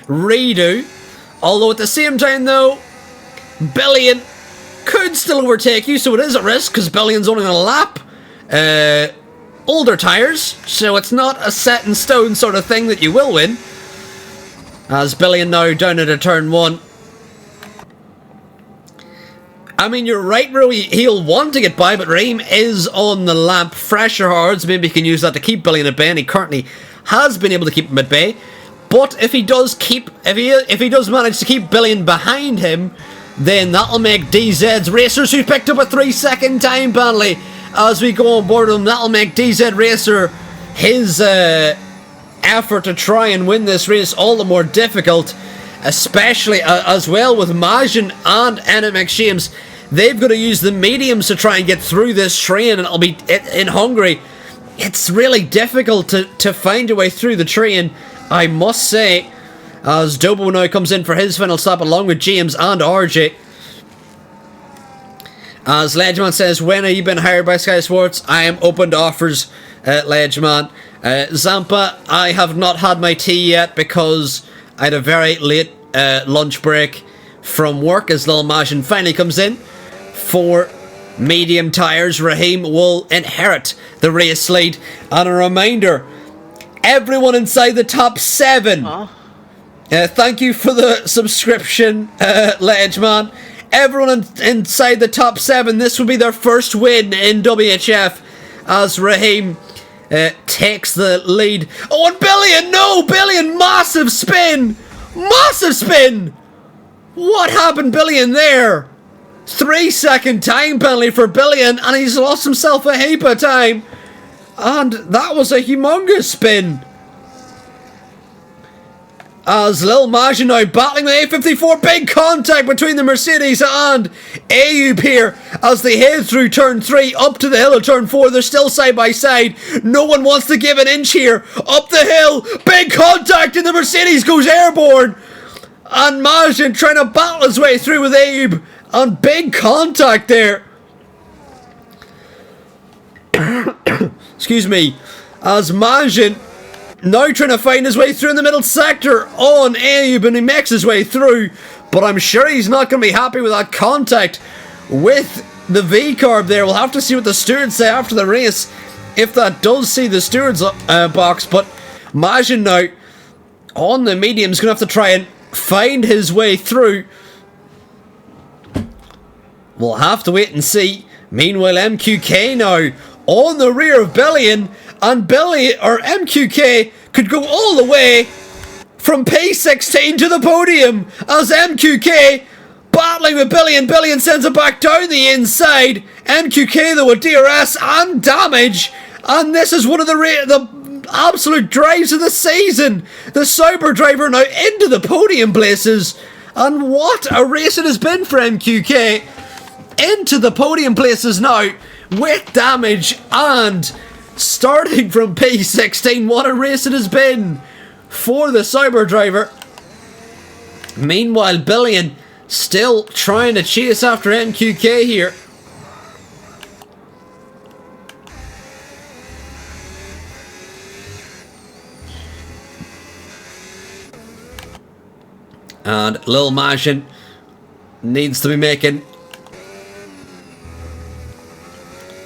redo. Although at the same time, though, Billion could still overtake you, so it is a risk, because Billion's only on a lap older tyres, so it's not a set in stone sort of thing that you will win. As Billion now down at a turn 1. I mean, you're right, Rui, he'll want to get by, but Raheem is on the lap fresher hards. Maybe he can use that to keep Billion at bay, and he currently has been able to keep him at bay. But if he does manage to keep Billion behind him, then that'll make DZ's Racers, who picked up a 3-second time penalty as we go on board him, that'll make DZ Racer his effort to try and win this race all the more difficult, especially as well with Majin and NMX James. They've got to use the mediums to try and get through this train, and it'll be in Hungary. It's really difficult to find a way through the train, I must say, as Dobo now comes in for his final stop along with James and RJ. As Ledgeman says, when have you been hired by Sky Sports? I am open to offers, Ledgeman. Zampa, I have not had my tea yet because I had a very late lunch break from work as Lil Majin finally comes in for medium tyres. Raheem will inherit the race lead. And a reminder, everyone inside the top 7. Thank you for the subscription, Ledge Man. Everyone inside the top 7, this will be their first win in WHF as Raheem takes the lead. Oh, and Billion! No! Billion! Massive spin! Massive spin! What happened, Billion, there? 3-second time penalty for Billion, and he's lost himself a heap of time. And that was a humongous spin. As Lil Majin now battling the A54, big contact between the Mercedes and Ayub here as they head through turn 3 up to the hill of turn 4. They're still side by side. No one wants to give an inch here. Up the hill, big contact, and the Mercedes goes airborne. And Majin trying to battle his way through with Ayub, and big contact there. Excuse me. As Majin now trying to find his way through in the middle sector on Ayub, and he makes his way through, but I'm sure he's not going to be happy with that contact with the V-carb there. We'll have to see what the stewards say after the race, if that does see the stewards box. But Majin now on the medium is going to have to try and find his way through. We'll have to wait and see. Meanwhile, MQK now on the rear of Billion, and MQK could go all the way from P16 to the podium as MQK battling with Billion. Billion sends it back down the inside. MQK though with DRS and damage, and this is one of the absolute drives of the season. The Sauber driver now into the podium places, and what a race it has been for MQK. Into the podium places now with damage and starting from P16. What a race it has been for the Sauber driver. Meanwhile, Billion still trying to chase after MQK here. And Lil Majin needs to be making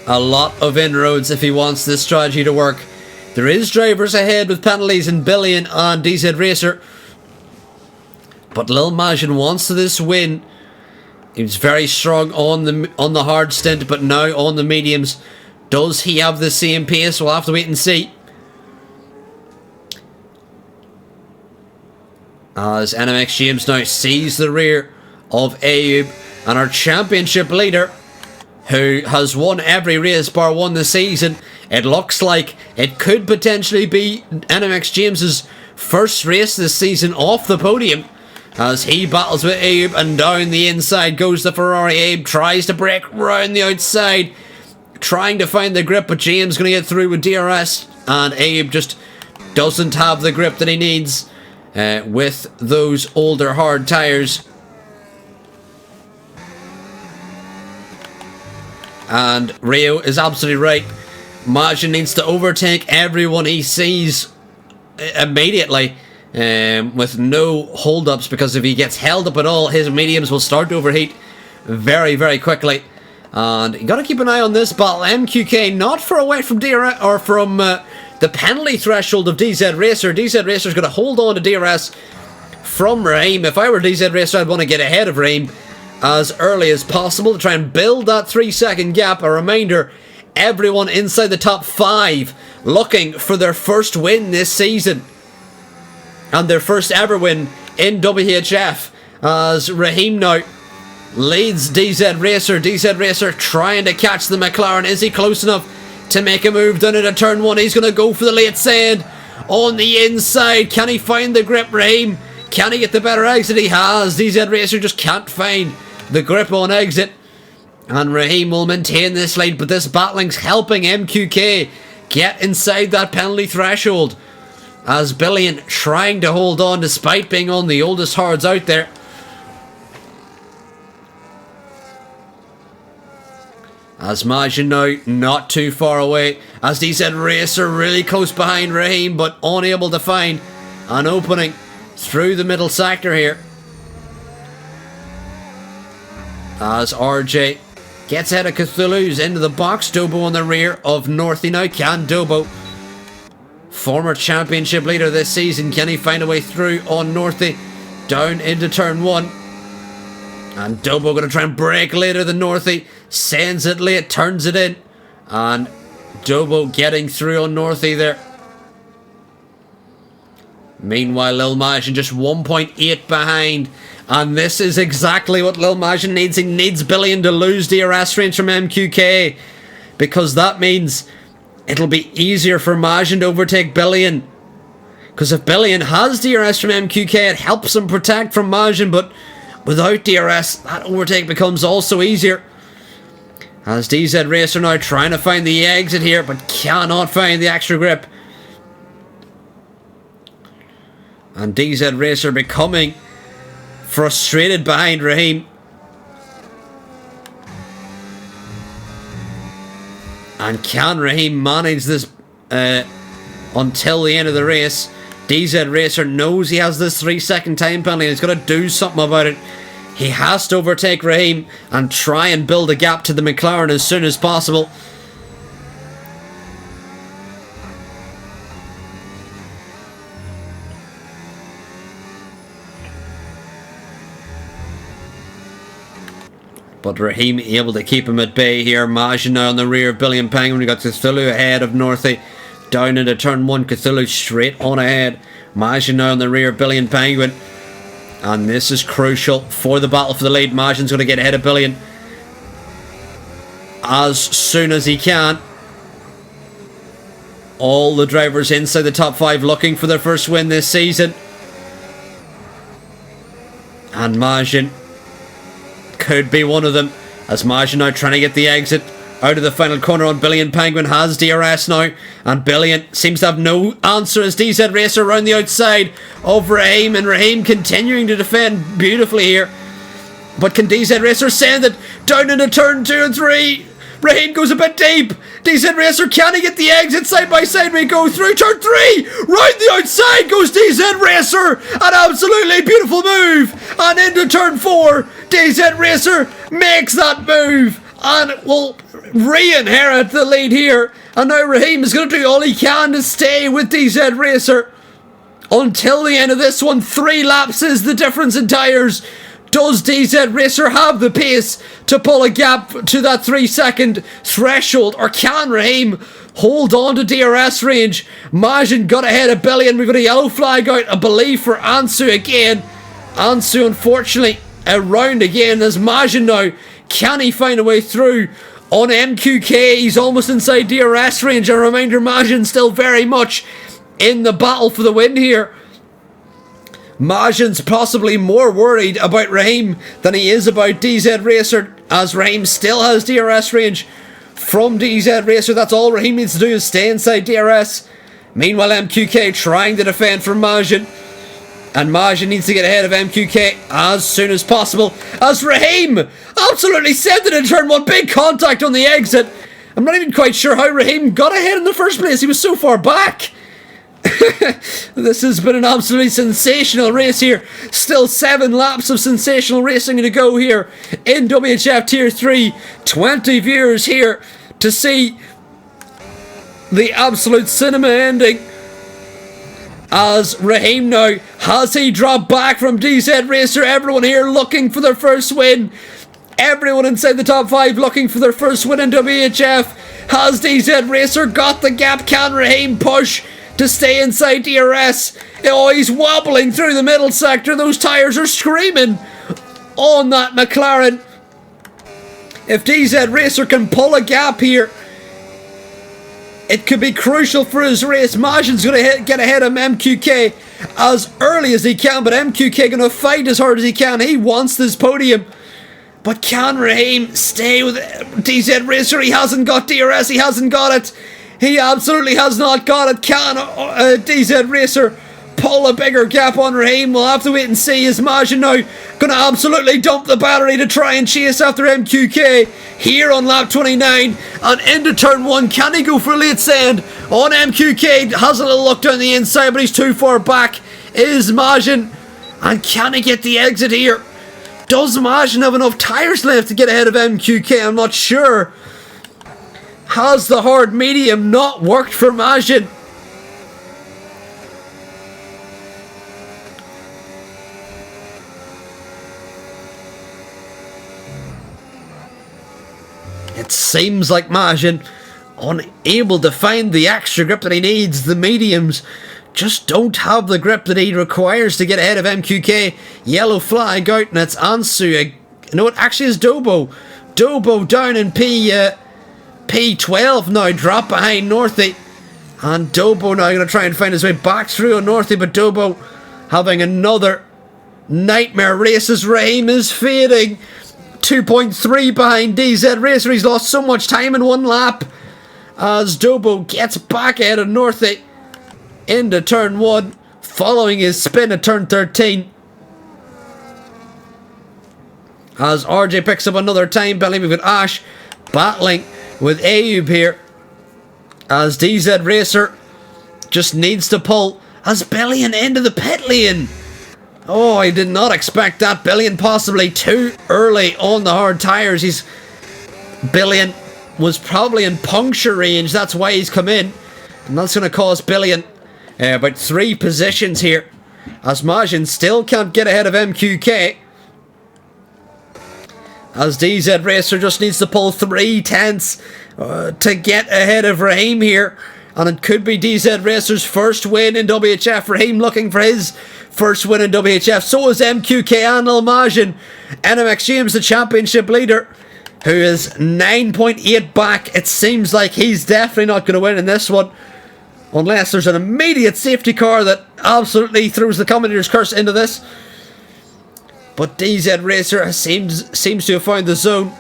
a lot of inroads if he wants this strategy to work. There is drivers ahead with penalties in Billion and DZ Racer, but Lil Majin wants this win. He was very strong on the hard stint, but now on the mediums. Does he have the same pace? We'll have to wait and see. As NMX James now sees the rear of Ayub, and our championship leader, who has won every race bar one this season. It looks like it could potentially be NMX James's first race this season off the podium, as he battles with Ayub, and down the inside goes the Ferrari. Ayub tries to break round the outside, trying to find the grip, but James going to get through with DRS, and Ayub just doesn't have the grip that he needs with those older hard tyres. And Rio is absolutely right. Majin needs to overtake everyone he sees immediately, with no hold-ups, because if he gets held up at all, his mediums will start to overheat very, very quickly. And you got to keep an eye on this battle. MQK not far away from DRS, or from the penalty threshold of DZ Racer. DZ Racer is going to hold on to DRS from Raheem. If I were DZ Racer, I'd want to get ahead of Raheem as early as possible to try and build that 3-second gap. A reminder, everyone inside the top 5 looking for their first win this season, and their first ever win in WHF, as Raheem now leads DZ Racer. DZ Racer trying to catch the McLaren. Is he close enough to make a move down into turn 1? He's going to go for the late sand on the inside. Can he find the grip, Raheem? Can he get the better exit? He has. DZ Racer just can't find the grip on exit, and Raheem will maintain this lead, but this battling's helping MQK get inside that penalty threshold, as Billion trying to hold on despite being on the oldest hards out there. As Majin now not too far away, as DZ Racer really close behind Raheem, but unable to find an opening through the middle sector here. as RJ gets ahead of Cthulhu's into the box. Dobo on the rear of Northy now. Can Dobo, former championship leader this season, can he find a way through on Northy? Down into turn 1. And Dobo going to try and brake later than Northy. Sends it late, turns it in. And Dobo getting through on Northy there. Meanwhile, Lil Majin just 1.8 behind. And this is exactly what Lil Majin needs. He needs Billion to lose DRS range from MQK. Because that means it'll be easier for Majin to overtake Billion. Because if Billion has DRS from MQK, it helps him protect from Majin. But without DRS, that overtake becomes also easier. As DZ Racer now trying to find the exit here, but cannot find the extra grip. And DZ Racer becoming frustrated behind Raheem. And can Raheem manage this until the end of the race? DZ Racer knows he has this 3-second time penalty and he's got to do something about it. He has to overtake Raheem and try and build a gap to the McLaren as soon as possible. But Raheem able to keep him at bay here. Majin now on the rear of Billy and Penguin. We got Cthulhu ahead of Northy. Down into turn 1. Cthulhu straight on ahead. Majin now on the rear of Billy and Penguin. And this is crucial for the battle for the lead. Majin's going to get ahead of Billion as soon as he can. All the drivers inside the top 5 looking for their first win this season. And Majin could be one of them, as Majin now trying to get the exit out of the final corner on Billion. Penguin has DRS now, and Billion seems to have no answer as DZ Racer around the outside of Raheem, and Raheem continuing to defend beautifully here. But can DZ Racer send it down into turn 2 and 3? Raheem goes a bit deep. DZ Racer, can he get the exit? Side by side we go through turn 3. Right the outside goes DZ Racer. An absolutely beautiful move. And into turn 4. DZ Racer makes that move and will re-inherit the lead here. And now Raheem is going to do all he can to stay with DZ Racer until the end of this one. 3 laps is the difference in tyres. Does DZ Racer have the pace to pull a gap to that 3-second threshold, or can Raheem hold on to DRS range? Majin got ahead of Billy, and we've got a yellow flag out, I believe, for Ansu again. Ansu, unfortunately, around again as Majin now. Can he find a way through on MQK? He's almost inside DRS range. A reminder, Majin still very much in the battle for the win here. Majin's possibly more worried about Raheem than he is about DZ Racer, as Raheem still has DRS range from DZ Racer. That's all Raheem needs to do is stay inside DRS. Meanwhile, MQK trying to defend from Majin, and Majin needs to get ahead of MQK as soon as possible, as Raheem absolutely sent it in turn 1. Big contact on the exit. I'm not even quite sure how Raheem got ahead in the first place. He was so far back. This has been an absolutely sensational race here. Still 7 laps of sensational racing to go here in WHF Tier 3. 20 viewers here to see the absolute cinema ending. As Raheem now, has he dropped back from DZ Racer? Everyone here looking for their first win. Everyone inside the top 5 looking for their first win in WHF. Has DZ Racer got the gap? Can Raheem push to stay inside DRS? Oh, he's wobbling through the middle sector. Those tyres are screaming on that McLaren. If DZ Racer can pull a gap here, it could be crucial for his race. Majin's going to get ahead of MQK as early as he can, but MQK going to fight as hard as he can. He wants this podium. But can Raheem stay with DZ Racer? He hasn't got DRS. He hasn't got it. He absolutely has not got it. Can DZ Racer pull a bigger gap on Raheem? We'll have to wait and see. Is Majin now going to absolutely dump the battery to try and chase after MQK here on lap 29 and into turn 1? Can he go for a late send on MQK? Has a little look down the inside, but he's too far back. Is Majin, and can he get the exit here? Does Majin have enough tyres left to get ahead of MQK? I'm not sure. Has the hard medium not worked for Majin? It seems like Majin, unable to find the extra grip that he needs. The mediums just don't have the grip that he requires to get ahead of MQK. Yellow flag out, and it's Ansu. No, it actually is Dobo. Dobo down in P12 now, drop behind Northy. And Dobo now going to try and find his way back through on Northy, but Dobo having another nightmare race as Raheem is fading. 2.3 behind DZ Racer. He's lost so much time in one lap as Dobo gets back ahead of Northy into turn 1, following his spin at turn 13. As RJ picks up another time penalty, we've got Ash battling with Ayub here as DZ Racer just needs to pull as Billion into the pit lane. Oh, I did not expect that. Billion possibly too early on the hard tyres. Billion was probably in puncture range. That's why he's come in. And that's going to cost Billion about 3 positions here. As Majin still can't get ahead of MQK. As DZ Racer just needs to pull 3 tenths to get ahead of Raheem here. And it could be DZ Racer's first win in WHF. Raheem looking for his first win in WHF. So is MQK and Majin. NMX James, the championship leader, who is 9.8 back. It seems like he's definitely not going to win in this one. Unless there's an immediate safety car that absolutely throws the commentator's curse into this. But DZ Racer seems to have found the zone.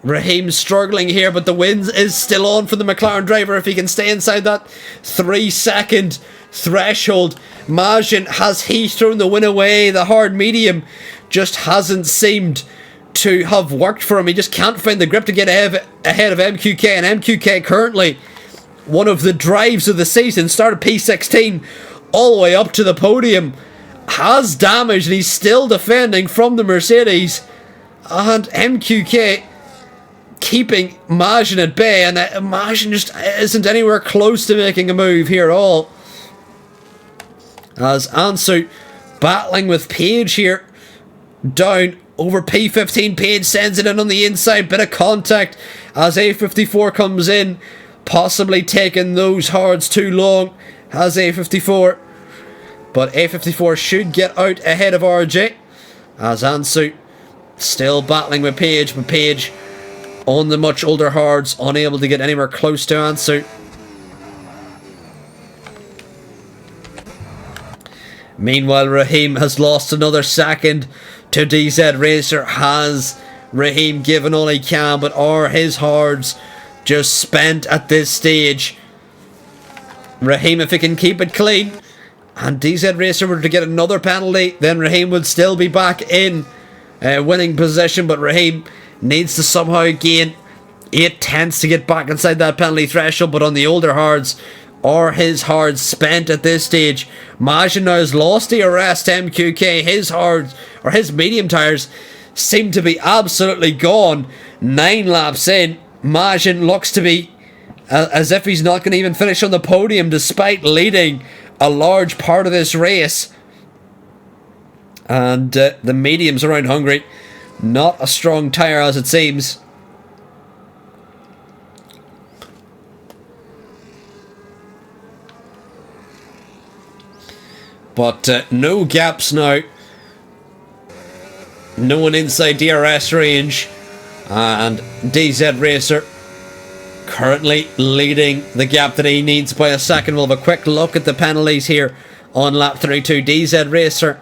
Raheem struggling here, but the win is still on for the McLaren driver if he can stay inside that 3-second threshold. Majin, has he thrown the win away? The hard medium just hasn't seemed to have worked for him. He just can't find the grip to get ahead of MQK, and MQK currently one of the drives of the season, started P16 all the way up to the podium, has damage, and he's still defending from the Mercedes. And MQK keeping Majin at bay, and Majin just isn't anywhere close to making a move here at all. As Ansu battling with Page here, down over P15. Page sends it in on the inside, bit of contact as A54 comes in, possibly taking those hards too long, has A54. But A54 should get out ahead of RJ, as Ansu still battling with Page, but Page on the much older hards, unable to get anywhere close to Ansu. Meanwhile, Raheem has lost another second to DZ Racer. Has Raheem given all he can, but are his hards just spent at this stage? Raheem, if he can keep it clean, and DZ Racer were to get another penalty, then Raheem would still be back in winning position, but Raheem needs to somehow gain 8 tenths to get back inside that penalty threshold. But on the older hards, are his hards spent at this stage? Majin now has lost the arrest. MQK, his hards, or his medium tyres, seem to be absolutely gone. 9 laps in, Majin looks to be as if he's not going to even finish on the podium despite leading a large part of this race. And the mediums around Hungary, not a strong tyre as it seems. But no gaps now. No one inside DRS range. And DZ Racer currently leading the gap that he needs by a second. We'll have a quick look at the penalties here on lap 32. DZ Racer,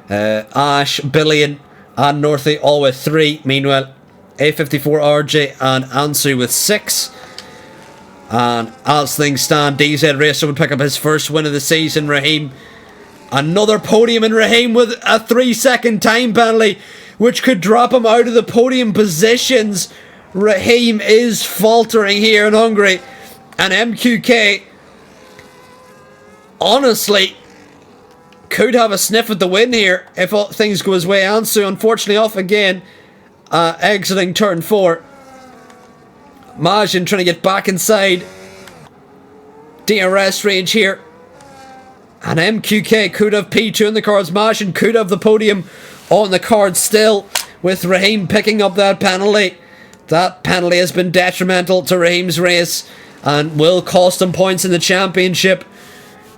Ash, Billion and Northy all with 3. Meanwhile, A54, RJ and Ansu with 6. And as things stand, DZ Racer would pick up his first win of the season. Raheem, another podium, and Raheem with a 3-second time penalty, which could drop him out of the podium positions. Raheem is faltering here in Hungary, and MQK, honestly, could have a sniff at the win here if all things go his way. Ansu unfortunately off again, exiting turn 4. Majin trying to get back inside DRS range here. And MQK could have P2 in the cards. Majin could have the podium on the card still, with Raheem picking up that penalty. That penalty has been detrimental to Raheem's race and will cost him points in the championship.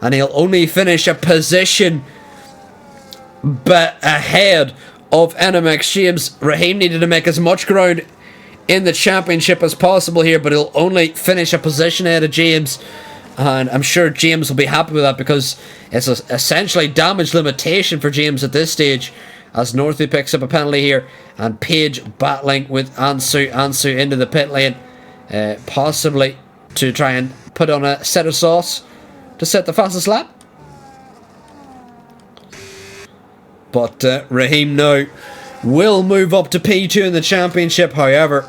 And he'll only finish a position but ahead of NMX James. Raheem needed to make as much ground in the championship as possible here, but he'll only finish a position ahead of James. And I'm sure James will be happy with that, because it's essentially damage limitation for James at this stage, as Northey picks up a penalty here, and Page battling with Ansu. Ansu into the pit lane, possibly to try and put on a set of sauce to set the fastest lap. But Raheem now will move up to P2 in the championship. However,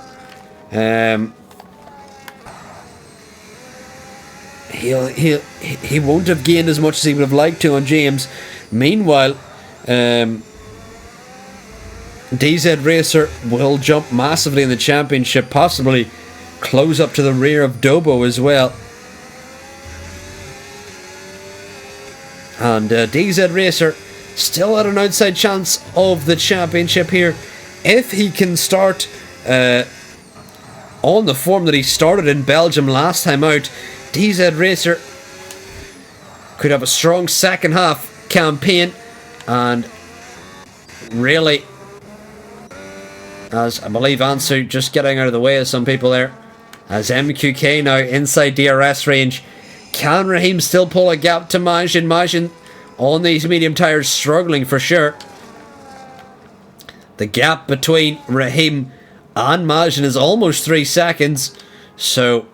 he won't have gained as much as he would have liked to on James. Meanwhile, DZ Racer will jump massively in the championship, possibly close up to the rear of Dobo as well. And DZ Racer still at an outside chance of the championship here. If he can start on the form that he started in Belgium last time out, DZ Racer could have a strong second half campaign, and really, as I believe Ansu just getting out of the way of some people there, as MQK now inside DRS range. Can Raheem still pull a gap to Majin? Majin on these medium tires struggling for sure. The gap between Raheem and Majin is almost 3 seconds, so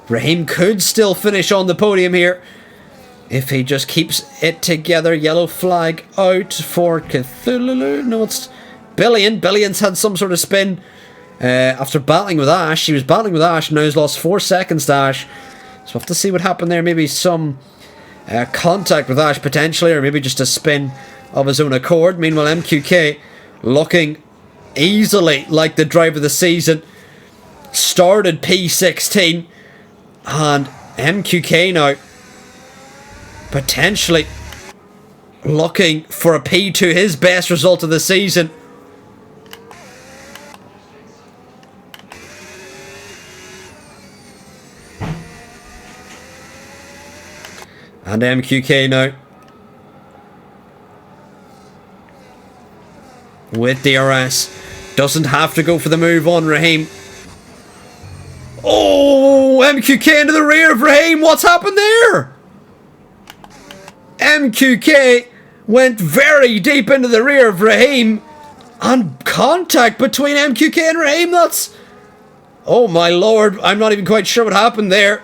Raheem could still finish on the podium here if he just keeps it together. Yellow flag out for Cthulhu. No, it's Billion. Billion's had some sort of spin after battling with Ash. He was battling with Ash, now he's lost 4 seconds to Ash. So we'll have to see what happened there. Maybe some contact with Ash potentially, or maybe just a spin of his own accord. Meanwhile, MQK looking easily like the driver of the season. Started P16, and MQK now potentially looking for a P2, his best result of the season. And MQK now with DRS doesn't have to go for the move on Raheem. Oh, MQK into the rear of Raheem. What's happened there? MQK went very deep into the rear of Raheem, and contact between MQK and Raheem. That's, oh my lord, I'm not even quite sure what happened there.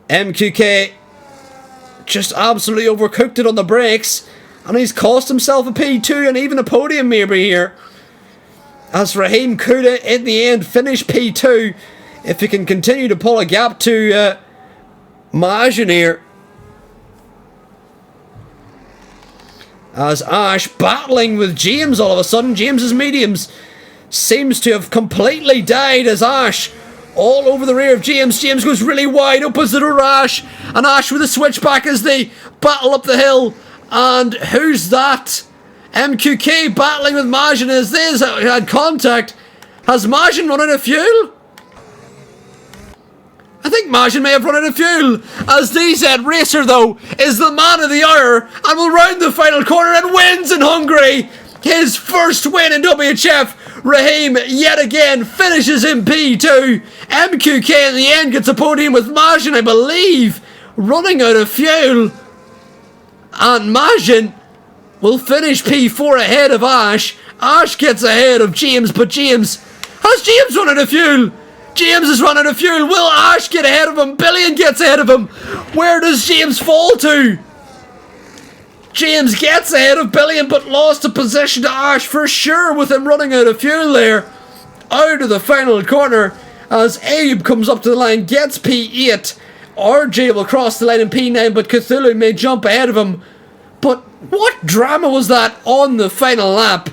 MQK just absolutely overcooked it on the brakes, and he's cost himself a P2 and even a podium maybe here, as Raheem could in the end finish P2 if he can continue to pull a gap to Majin here. As Ash battling with James all of a sudden. James's mediums seems to have completely died, as Ash all over the rear of James. James goes really wide, opens the door to Ash, and Ash with a switchback as they battle up the hill. And who's that? MQK battling with Majin as they had contact. Has Majin run out of fuel? I think Majin may have run out of fuel, as DZ Racer though is the man of the hour and will round the final corner and wins in Hungary. His first win in WHF. Raheem yet again finishes in P2. MQK in the end gets a podium with Majin, I believe, running out of fuel. And Majin will finish P4 ahead of Ash. Ash gets ahead of James, but has James run out of fuel? James has run out of fuel. Will Ash get ahead of him? Billion gets ahead of him. Where does James fall to? James gets ahead of Billion, but lost a position to Ash for sure with him running out of fuel there. Out of the final corner as Abe comes up to the line, gets P8, RJ will cross the line in P9, but Cthulhu may jump ahead of him. But what drama was that on the final lap?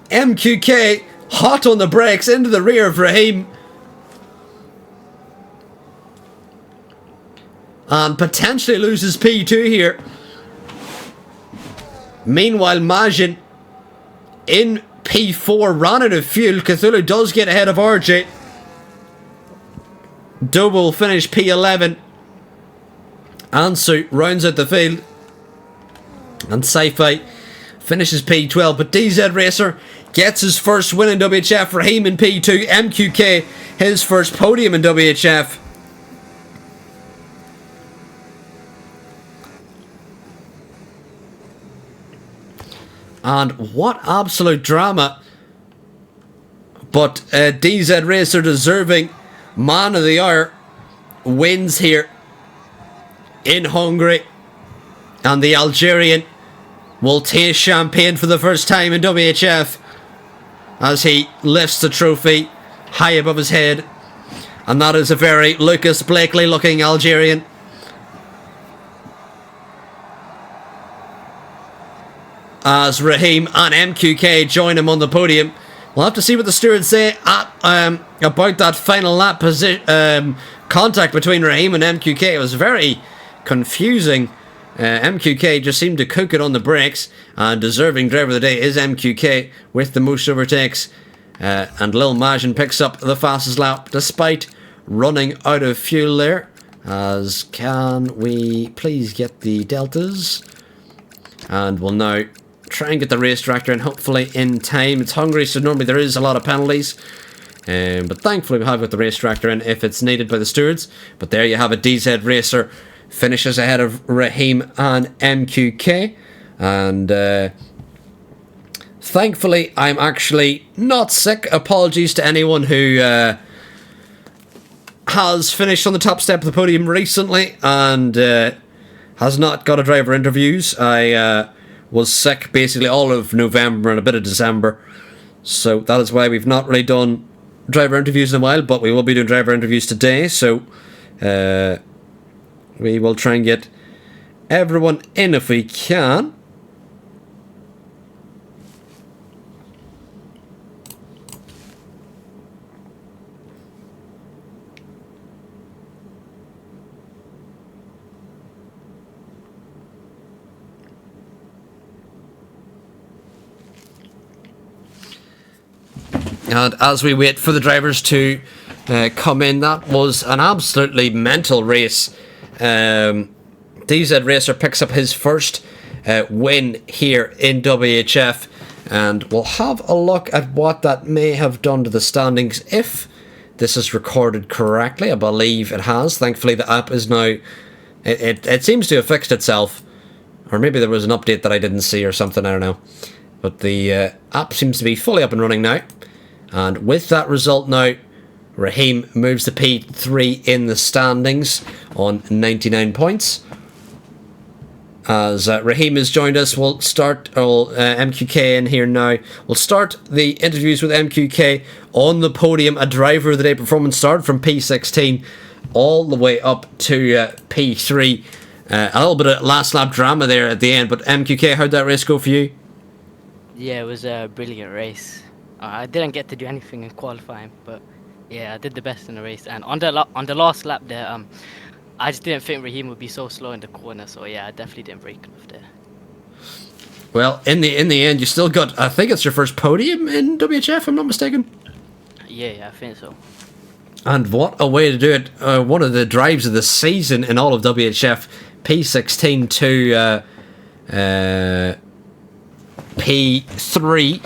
MQK hot on the brakes into the rear of Raheem. And potentially loses P2 here. Meanwhile, Majin in P4 ran out of fuel. Cthulhu does get ahead of RJ. Double finish P11. Ansu rounds out the field. And Sci-Fi finishes P12. But DZ Racer gets his first win in WHF. Raheem in P2. MQK his first podium in WHF. And what absolute drama. But DZ Racer, deserving man of the hour, wins here in Hungary. And the Algerian will taste champagne for the first time in WHF as he lifts the trophy high above his head. And that is a very Lucas Blakely looking Algerian. As Raheem and MQK join him on the podium. We'll have to see what the stewards say about that final lap contact between Raheem and MQK. It was very confusing. MQK just seemed to cook it on the brakes, and deserving driver of the day is MQK with the most overtakes. And Lil Majin picks up the fastest lap despite running out of fuel there. As can we please get the deltas? And we'll now try and get the race director in, hopefully in time. It's Hungary, so normally there is a lot of penalties. But thankfully we have got the race director in if it's needed by the stewards. But there you have it. DZ Racer finishes ahead of Raheem and MQK. And thankfully I'm actually not sick. Apologies to anyone who has finished on the top step of the podium recently and has not got a driver interviews. I was sick basically all of November and a bit of December, so that is why we've not really done driver interviews in a while, but we will be doing driver interviews today, so we will try and get everyone in if we can. And as we wait for the drivers to come in, that was an absolutely mental race. DZ Racer picks up his first win here in WHF, and we'll have a look at what that may have done to the standings if this is recorded correctly. I believe it has. Thankfully the app is now... It seems to have fixed itself, or maybe there was an update that I didn't see or something, I don't know. But the app seems to be fully up and running now. And with that result now, Raheem moves to P3 in the standings on 99 points. As Raheem has joined us, we'll start MQK in here now. We'll start the interviews with MQK on the podium. A driver of the day performance started from P16 all the way up to P3. A little bit of last lap drama there at the end, but MQK, how'd that race go for you? Yeah, it was a brilliant race. I didn't get to do anything in qualifying, but yeah, I did the best in the race. And on the last lap there, I just didn't think Raheem would be so slow in the corner, so yeah, I definitely didn't break off there. Well, in the end, you still got, I think it's your first podium in WHF, if I'm not mistaken. Yeah, I think so. And what a way to do it. One of the drives of the season in all of WHF, P16 to P3.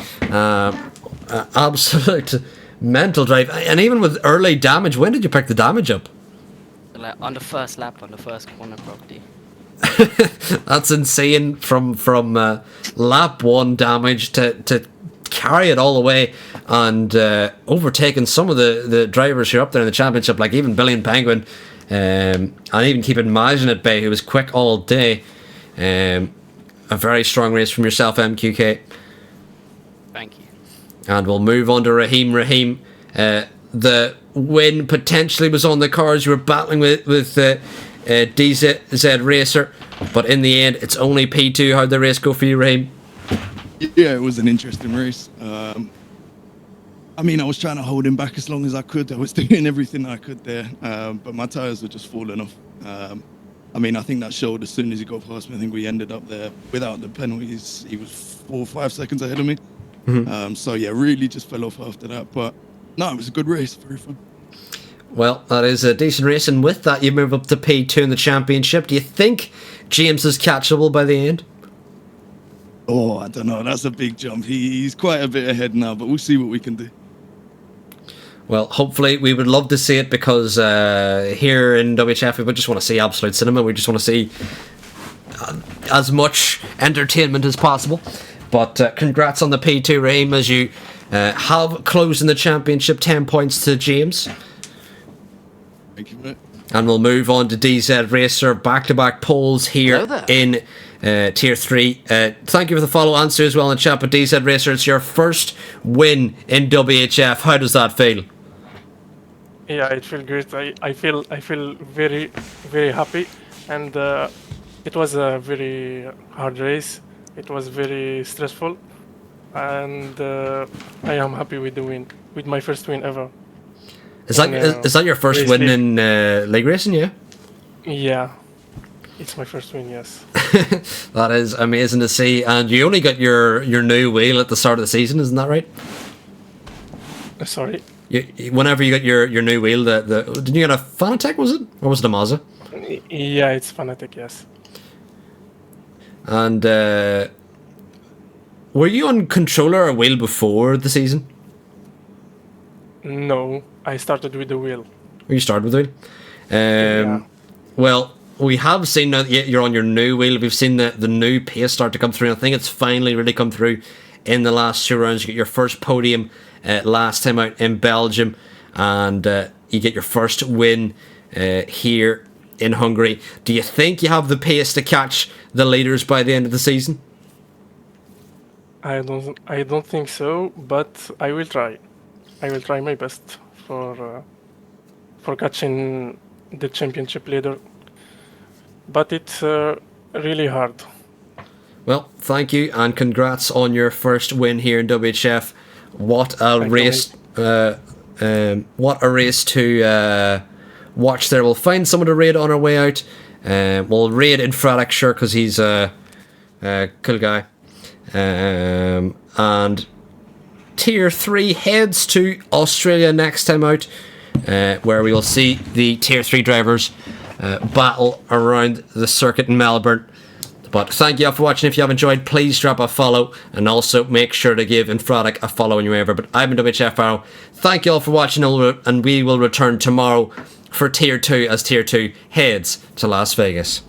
Absolute mental drive. And even with early damage, when did you pick the damage up? Like on the first lap, on the first corner property. That's insane from lap 1 damage to carry it all the way and overtaking some of the drivers who are up there in the championship, like even Billy and Penguin, and even keeping Majin at bay, who was quick all day. A very strong race from yourself, MQK. Thank you. And we'll move on to Raheem. Raheem, the win potentially was on the cards. You were battling with DZ Racer, but in the end, it's only P2. How'd the race go for you, Raheem? Yeah, it was an interesting race. I mean, I was trying to hold him back as long as I could. I was doing everything I could there, but my tyres were just falling off. I mean, I think that showed as soon as he got past me. I think we ended up there without the penalties. He was 4 or 5 seconds ahead of me. So yeah, really just fell off after that. But no, it was a good race, very fun. Well, that is a decent race, and with that, you move up to P2 in the championship. Do you think James is catchable by the end? Oh, I don't know. That's a big jump. He's quite a bit ahead now, but we'll see what we can do. Well, hopefully, we would love to see it, because here in WHF, we would just want to see absolute cinema. We just want to see as much entertainment as possible. But congrats on the P2, Raheem, as you have closed in the championship, 10 points to James. Thank you, mate. And we'll move on to DZ Racer, back-to-back polls here in Tier 3. Thank you for the follow answer as well in chat, but DZ Racer, it's your first win in WHF. How does that feel? Yeah, it feels great. I feel very, very happy, and it was a very hard race. It was very stressful, and I am happy with the win, with my first win ever. Is that your first win in league racing? Yeah. Yeah, it's my first win. Yes. That is amazing to see, and you only got your new wheel at the start of the season, isn't that right? Sorry. Whenever you got your new wheel, didn't you get a Fanatec, was it, or was it a Mazda? Yeah, it's Fanatec, yes. And were you on controller or wheel before the season? No, I started with the wheel. You started with the wheel. Yeah. Well, we have seen now that you're on your new wheel. We've seen the new pace start to come through. I think it's finally really come through in the last 2 rounds. You get your first podium last time out in Belgium, and you get your first win here in Hungary. Do you think you have the pace to catch the leaders by the end of the season? I don't think so, but I will try. I will try my best for catching the championship leader. But it's really hard. Well, thank you, and congrats on your first win here in WHF. What a race! What a race to watch there. We'll find someone to raid on our way out. We'll raid in Fraddock, sure, because he's a cool guy. And Tier 3 heads to Australia next time out, where we will see the Tier 3 drivers battle around the circuit in Melbourne. But thank you all for watching. If you have enjoyed, please drop a follow, and also make sure to give Infradic a follow when you're ever. But I've been WHF Arrow. Thank you all for watching, and we will return tomorrow for Tier 2 as Tier 2 heads to Las Vegas.